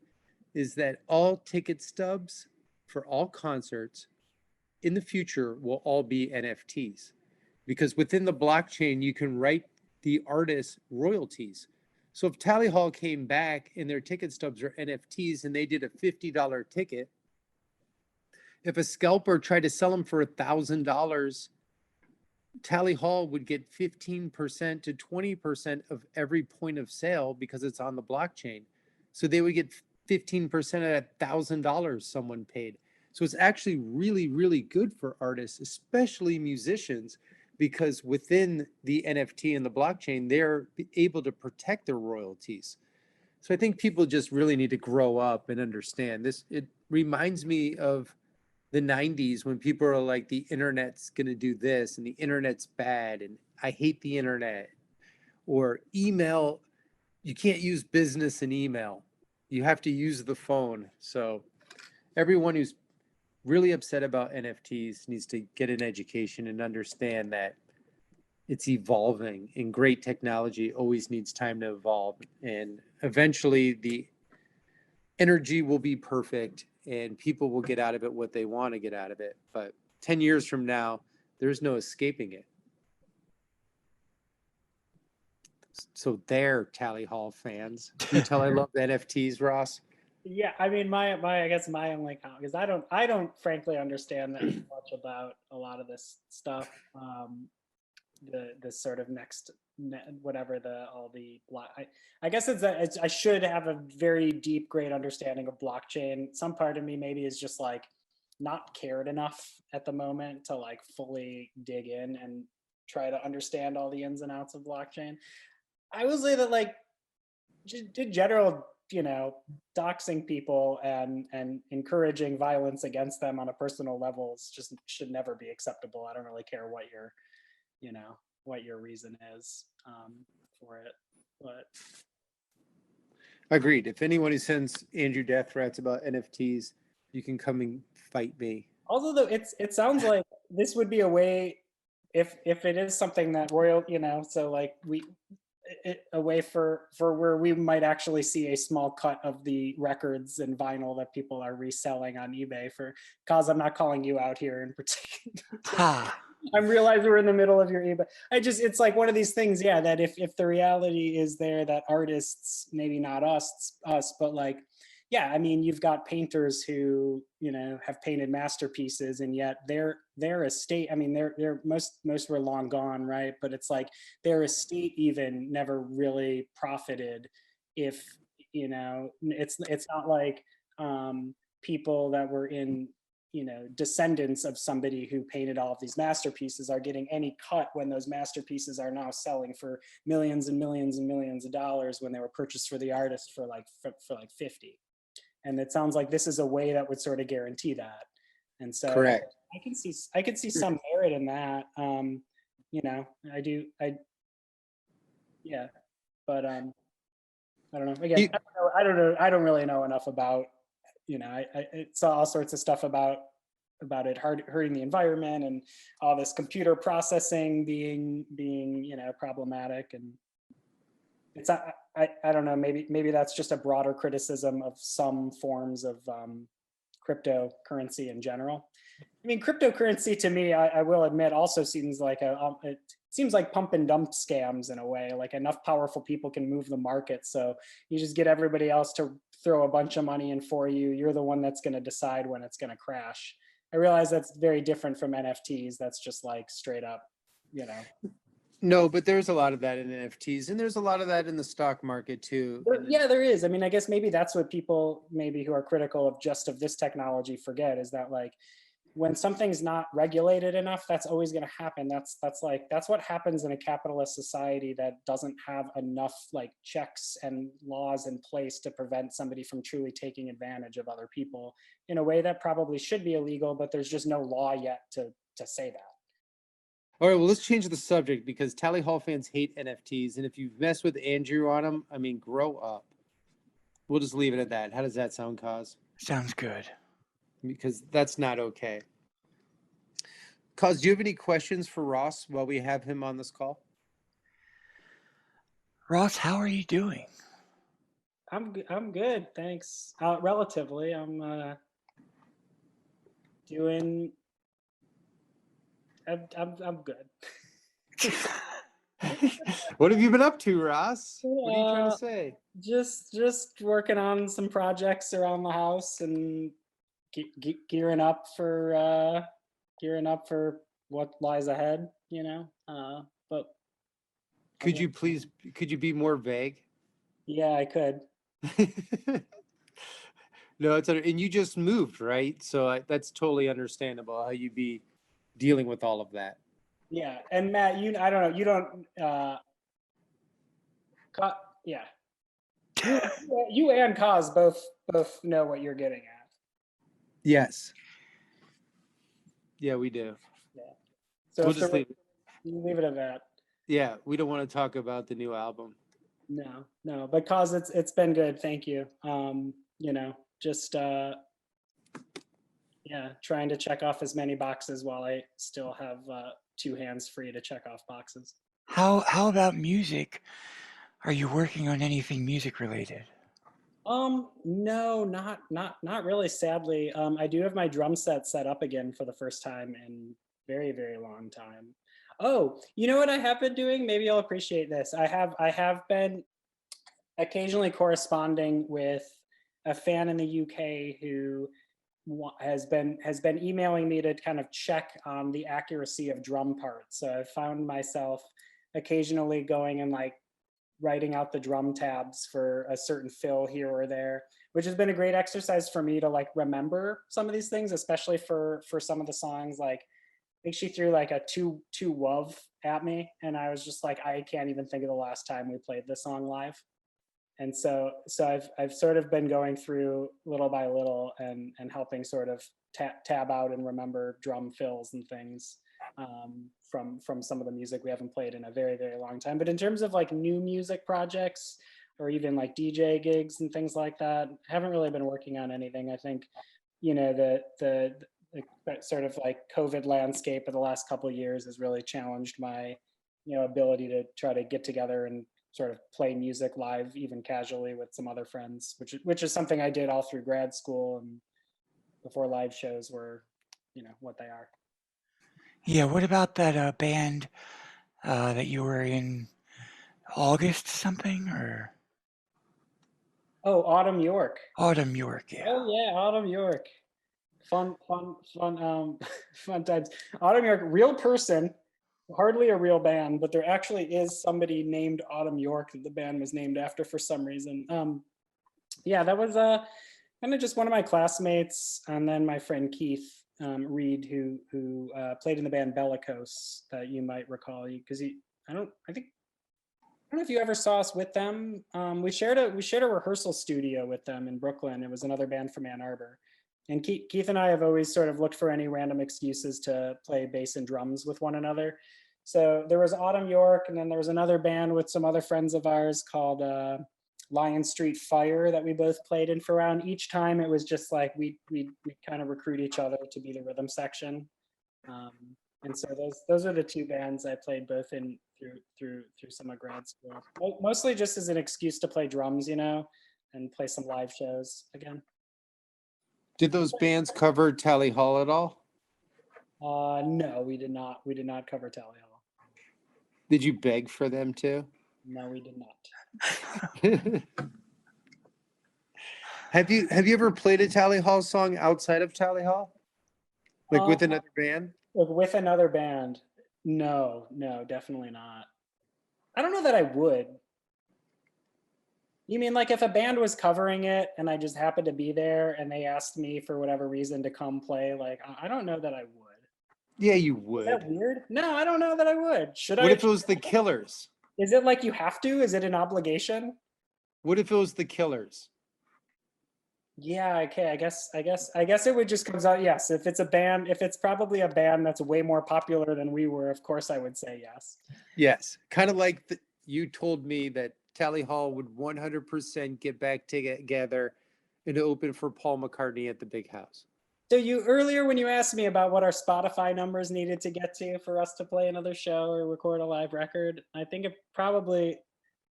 Speaker 3: is that all ticket stubs for all concerts in the future will all be NFTs because within the blockchain, you can write the artist's royalties. So if Tally Hall came back and their ticket stubs are NFTs and they did a $50 ticket, if a scalper tried to sell them for $1,000, Tally Hall would get 15% to 20% of every point of sale because it's on the blockchain. So they would get 15% of $1,000 someone paid. So it's actually really, really good for artists, especially musicians, because within the NFT and the blockchain, they're able to protect their royalties. So I think people just really need to grow up and understand this. It reminds me of the 90s when people are like, the internet's going to do this and the internet's bad and I hate the internet. Or email, you can't use business in email. You have to use the phone. So everyone who's really upset about NFTs needs to get an education and understand that it's evolving and great technology always needs time to evolve. And eventually the energy will be perfect and people will get out of it what they want to get out of it. But 10 years from now, there's no escaping it. So there, Tally Hall fans. Can you tell I love NFTs, Ross?
Speaker 4: Yeah, I mean, I guess my only comment, because I don't frankly understand that much about a lot of this stuff. The sort of whatever I guess I should have a very deep, great understanding of blockchain. Some part of me maybe is just like not cared enough at the moment to like fully dig in and try to understand all the ins and outs of blockchain. I would say that like in general, doxing people and encouraging violence against them on a personal level just should never be acceptable. I don't really care what your reason is for it. But
Speaker 3: agreed. If anyone who sends Andrew death threats about NFTs, you can come and fight me.
Speaker 4: Also, though, it sounds like this would be a way if it is something that royal, so like a way for where we might actually see a small cut of the records and vinyl that people are reselling on eBay for. Cause I'm not calling you out here in particular.
Speaker 5: Ha!
Speaker 4: I realize we're in the middle of your eBay. It's like one of these things, yeah, that if the reality is there that artists, maybe not us, but like, yeah, I mean, you've got painters who, have painted masterpieces, and yet their estate, I mean, they're most were long gone, right? But it's like their estate even never really profited. If it's not like people that were in descendants of somebody who painted all of these masterpieces are getting any cut when those masterpieces are now selling for millions and millions and millions of dollars when they were purchased for the artist for like 50. And it sounds like this is a way that would sort of guarantee that. And so
Speaker 3: Correct.
Speaker 4: I could see some merit in that. Yeah, but I don't know. Again, I don't really know enough about, I saw all sorts of stuff about it hurting the environment and all this computer processing being problematic. And it's I don't know, maybe that's just a broader criticism of some forms of cryptocurrency in general. I mean, cryptocurrency to me, I will admit, also seems like it seems like pump and dump scams in a way. Like enough powerful people can move the market, so you just get everybody else to throw a bunch of money in for you. You're the one that's going to decide when it's going to crash. I realize that's very different from NFTs. That's just like straight up,
Speaker 3: No, but there's a lot of that in NFTs, and there's a lot of that in the stock market too.
Speaker 4: Yeah, there is. I mean, I guess maybe that's what people maybe who are critical of this technology forget, is that like when something's not regulated enough, that's always going to happen. That's what happens in a capitalist society that doesn't have enough like checks and laws in place to prevent somebody from truly taking advantage of other people in a way that probably should be illegal, but there's just no law yet to say that.
Speaker 3: All right, well, let's change the subject because Tally Hall fans hate NFTs, and if you've messed with Andrew on them, I mean, grow up. We'll just leave it at that. How does that sound, Coz?
Speaker 5: Sounds good.
Speaker 3: Because that's not okay. Coz, do you have any questions for Ross while we have him on this call?
Speaker 5: Ross, how are you doing?
Speaker 4: I'm good, thanks. Relatively, I'm doing. I'm good.
Speaker 3: What have you been up to, Ross? What are you trying to say?
Speaker 4: Just working on some projects around the house and gearing up for what lies ahead, but
Speaker 3: could you be more vague?
Speaker 4: Yeah, I could.
Speaker 3: No, and you just moved, right? So that's totally understandable how you'd be dealing with all of that.
Speaker 4: Yeah, and Matt, I don't know, you don't yeah. You and Coz both know what you're getting at.
Speaker 3: Yes. Yeah, we do.
Speaker 4: Yeah. So
Speaker 3: we'll just
Speaker 4: leave it at that.
Speaker 3: Yeah, we don't want to talk about the new album.
Speaker 4: No, but Coz, it's been good. Thank you. Just trying to check off as many boxes while I still have 2 hands free to check off boxes.
Speaker 5: How about music? Are you working on anything music related?
Speaker 4: No, not really, sadly. I do have my drum set up again for the first time in very, very long time. Oh, you know what I have been doing? Maybe you'll appreciate this. I have been occasionally corresponding with a fan in the UK who has been emailing me to kind of check on the accuracy of drum parts. So I found myself occasionally going and like writing out the drum tabs for a certain fill here or there, which has been a great exercise for me to like remember some of these things, especially for some of the songs. Like I think she threw like a two wov at me, and I was just like, I can't even think of the last time we played this song live. And so I've sort of been going through little by little and helping sort of tab out and remember drum fills and things from some of the music we haven't played in a very, very long time. But in terms of like new music projects or even like DJ gigs and things like that, I haven't really been working on anything. I think, the sort of like COVID landscape of the last couple of years has really challenged my, ability to try to get together and sort of play music live, even casually, with some other friends, which is something I did all through grad school and before live shows were, what they are.
Speaker 5: Yeah, what about that band that you were in August something or
Speaker 4: Oh, Autumn York.
Speaker 5: Autumn York? Yeah.
Speaker 4: Oh yeah, Autumn York. Fun, fun times. Autumn York, real person, hardly a real band, but there actually is somebody named Autumn York that the band was named after for some reason. Yeah, that was kind of just one of my classmates, and then my friend Keith Reed, who played in the band Bellicose, that you might recall, because I don't know if you ever saw us with them. We shared a rehearsal studio with them in Brooklyn. It was another band from Ann Arbor. And Keith and I have always sort of looked for any random excuses to play bass and drums with one another. So there was Autumn York, and then there was another band with some other friends of ours called Lion Street Fire that we both played in for around. Each time it was just like we kind of recruit each other to be the rhythm section. And so those are the two bands I played both in through summer grad school. Mostly just as an excuse to play drums, and play some live shows again.
Speaker 3: Did those bands cover Tally Hall at all?
Speaker 4: No, we did not. We did not cover Tally Hall.
Speaker 3: Did you beg for them to?
Speaker 4: No, we did not.
Speaker 3: Have you ever played a Tally Hall song outside of Tally Hall? Like with another band?
Speaker 4: With another band? No, definitely not. I don't know that I would. You mean like if a band was covering it and I just happened to be there and they asked me for whatever reason to come play? Like, I don't know that I would.
Speaker 3: Yeah, you
Speaker 4: Is that
Speaker 3: would.
Speaker 4: weird? No, I don't know that I would. Should I?
Speaker 3: What if it was the Killers?
Speaker 4: Is it like you have to? Is it an obligation?
Speaker 3: What if it was the Killers?
Speaker 4: Yeah, okay. I guess it would just comes out yes. If it's probably a band that's way more popular than we were, of course I would say yes.
Speaker 3: Yes. Kind of like you told me that Tally Hall would 100% get back together and open for Paul McCartney at the Big House.
Speaker 4: So earlier when you asked me about what our Spotify numbers needed to get to for us to play another show or record a live record, I think it probably,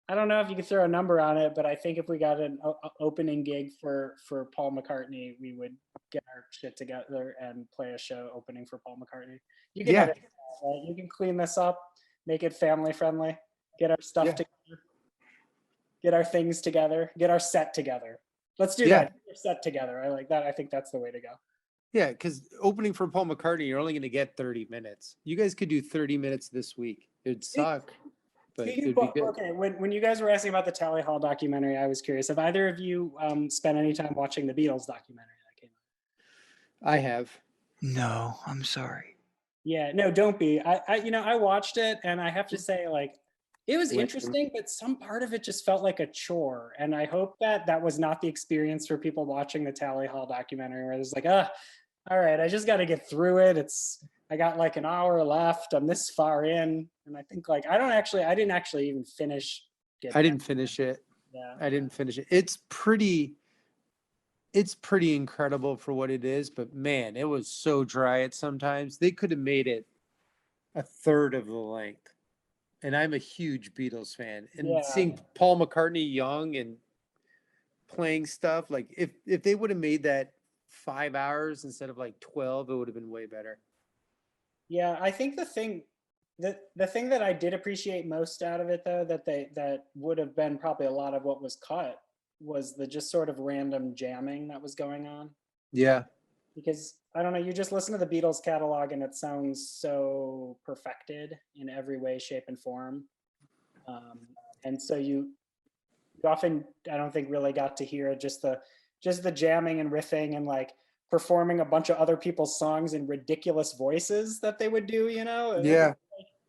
Speaker 4: I don't know if you could throw a number on it, but I think if we got an opening gig for Paul McCartney, we would get our shit together and play a show opening for Paul McCartney. You can edit it out, right? You can clean this up, make it family friendly, get our stuff together, get our things together, get our set together. Let's do that. Get our set together. I like that. I think that's the way to go.
Speaker 3: Yeah, because opening for Paul McCartney, you're only going to get 30 minutes. You guys could do 30 minutes this week. It'd suck, but it'd be good.
Speaker 4: Okay, when you guys were asking about the Tally Hall documentary, I was curious. Have either of you spent any time watching the Beatles documentary that came out?
Speaker 3: I have.
Speaker 5: No, I'm sorry.
Speaker 4: Yeah, no, don't be. I watched it, and I have to say, like, it was interesting, but some part of it just felt like a chore. And I hope that was not the experience for people watching the Tally Hall documentary, where there's like, all right, I just got to get through it. I got like an hour left. I'm this far in. And I think like, I didn't actually even finish.
Speaker 3: I didn't finish it.
Speaker 4: Yeah.
Speaker 3: I didn't finish it. It's pretty incredible for what it is, but man, it was so dry at sometimes. They could have made it a third of the length. And I'm a huge Beatles fan. And seeing Paul McCartney young and playing stuff, like if they would have made that 5 hours instead of like 12, it would have been way better.
Speaker 4: Yeah, I think the thing that I did appreciate most out of it, though, that would have been probably a lot of what was cut, was the just sort of random jamming that was going on.
Speaker 3: Yeah.
Speaker 4: Because I don't know, you just listen to the Beatles catalog and it sounds so perfected in every way, shape, and form. And so you often, I don't think, really got to hear just the jamming and riffing and like performing a bunch of other people's songs in ridiculous voices that they would do,
Speaker 3: Yeah.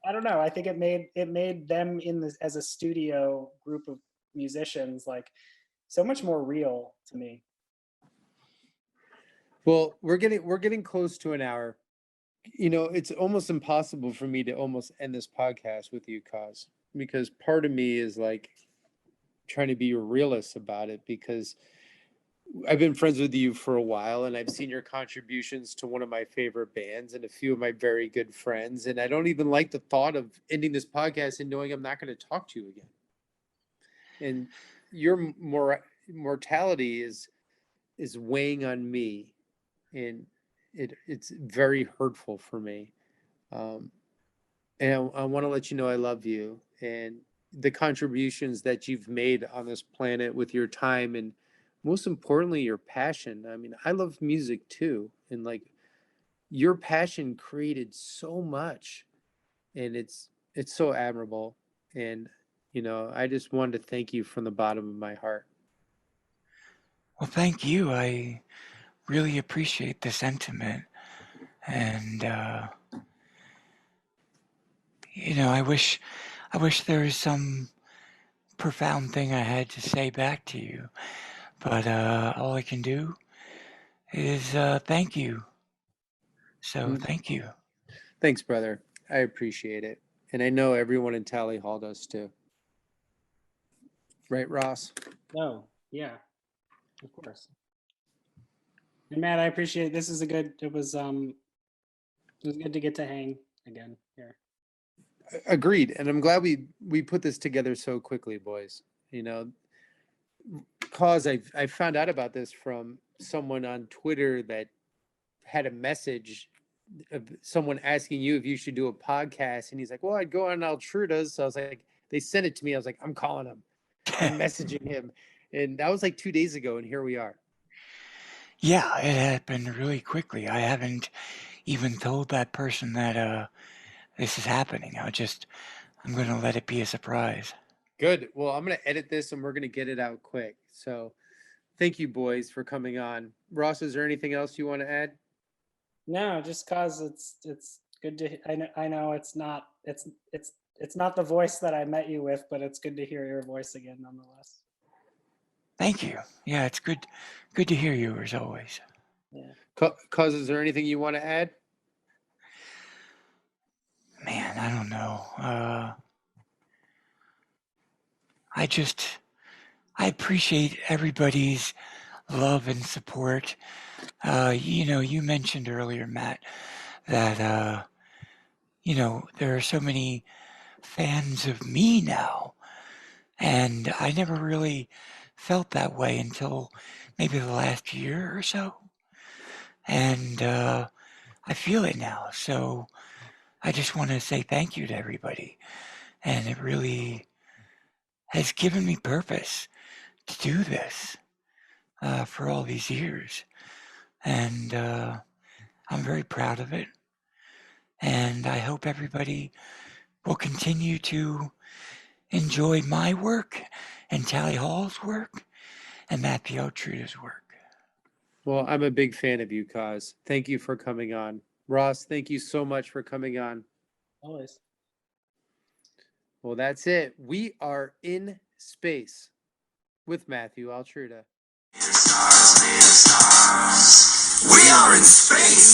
Speaker 4: I don't know. I think it made them as a studio group of musicians like so much more real to me.
Speaker 3: Well, we're getting close to an hour. It's almost impossible for me to almost end this podcast with you, Coz, because part of me is like trying to be a realist about it, because I've been friends with you for a while and I've seen your contributions to one of my favorite bands and a few of my very good friends. And I don't even like the thought of ending this podcast and knowing I'm not going to talk to you again. and your mortality is weighing on me, and it's very hurtful for me. Um, and I want to let you know I love you and the contributions that you've made on this planet with your time, and most importantly your passion. I mean, I love music too, and like your passion created so much, and it's so admirable. And I just wanted to thank you from the bottom of my heart.
Speaker 5: Well, thank you. I really appreciate the sentiment. And, I wish there was some profound thing I had to say back to you. But all I can do is thank you. So
Speaker 3: Mm,
Speaker 5: thank you.
Speaker 3: Thanks, brother. I appreciate it. And I know everyone in Tally Hall does too. Right, Ross?
Speaker 4: No, yeah, of course. And Matt, I appreciate this is a good it was good to get to hang again here.
Speaker 3: Agreed. And I'm glad we put this together so quickly, boys. Cause I found out about this from someone on Twitter that had a message of someone asking you if you should do a podcast, and he's like, well, I'd go on Altruda's. So I was like, they sent it to me. I was like, I'm calling him. I'm messaging him. And that was like 2 days ago, and here we are.
Speaker 5: Yeah, it happened really quickly. I haven't even told that person that this is happening. I'm going to let it be a surprise.
Speaker 3: Good. Well, I'm going to edit this and we're going to get it out quick. So thank you, boys, for coming on. Ross, is there anything else you want to add?
Speaker 4: No, just cause it's good to I know it's not the voice that I met you with, but it's good to hear your voice again nonetheless.
Speaker 5: Thank you. Yeah, it's good to hear you as always.
Speaker 4: Yeah.
Speaker 3: Cause, is there anything you want to add?
Speaker 5: Man, I don't know. I appreciate everybody's love and support. You mentioned earlier, Matt, that there are so many fans of me now, and I never really felt that way until maybe the last year or so, and I feel it now. So I just want to say thank you to everybody, and it really has given me purpose to do this for all these years, and I'm very proud of it. And I hope everybody will continue to enjoy my work and Tally Hall's work and Matthew Altruda's work.
Speaker 3: Well, I'm a big fan of you, Cause. Thank you for coming on. Ross, thank you so much for coming on.
Speaker 4: Always.
Speaker 3: Well, that's it. We are in space with Matthew Altruda.
Speaker 2: We are in space.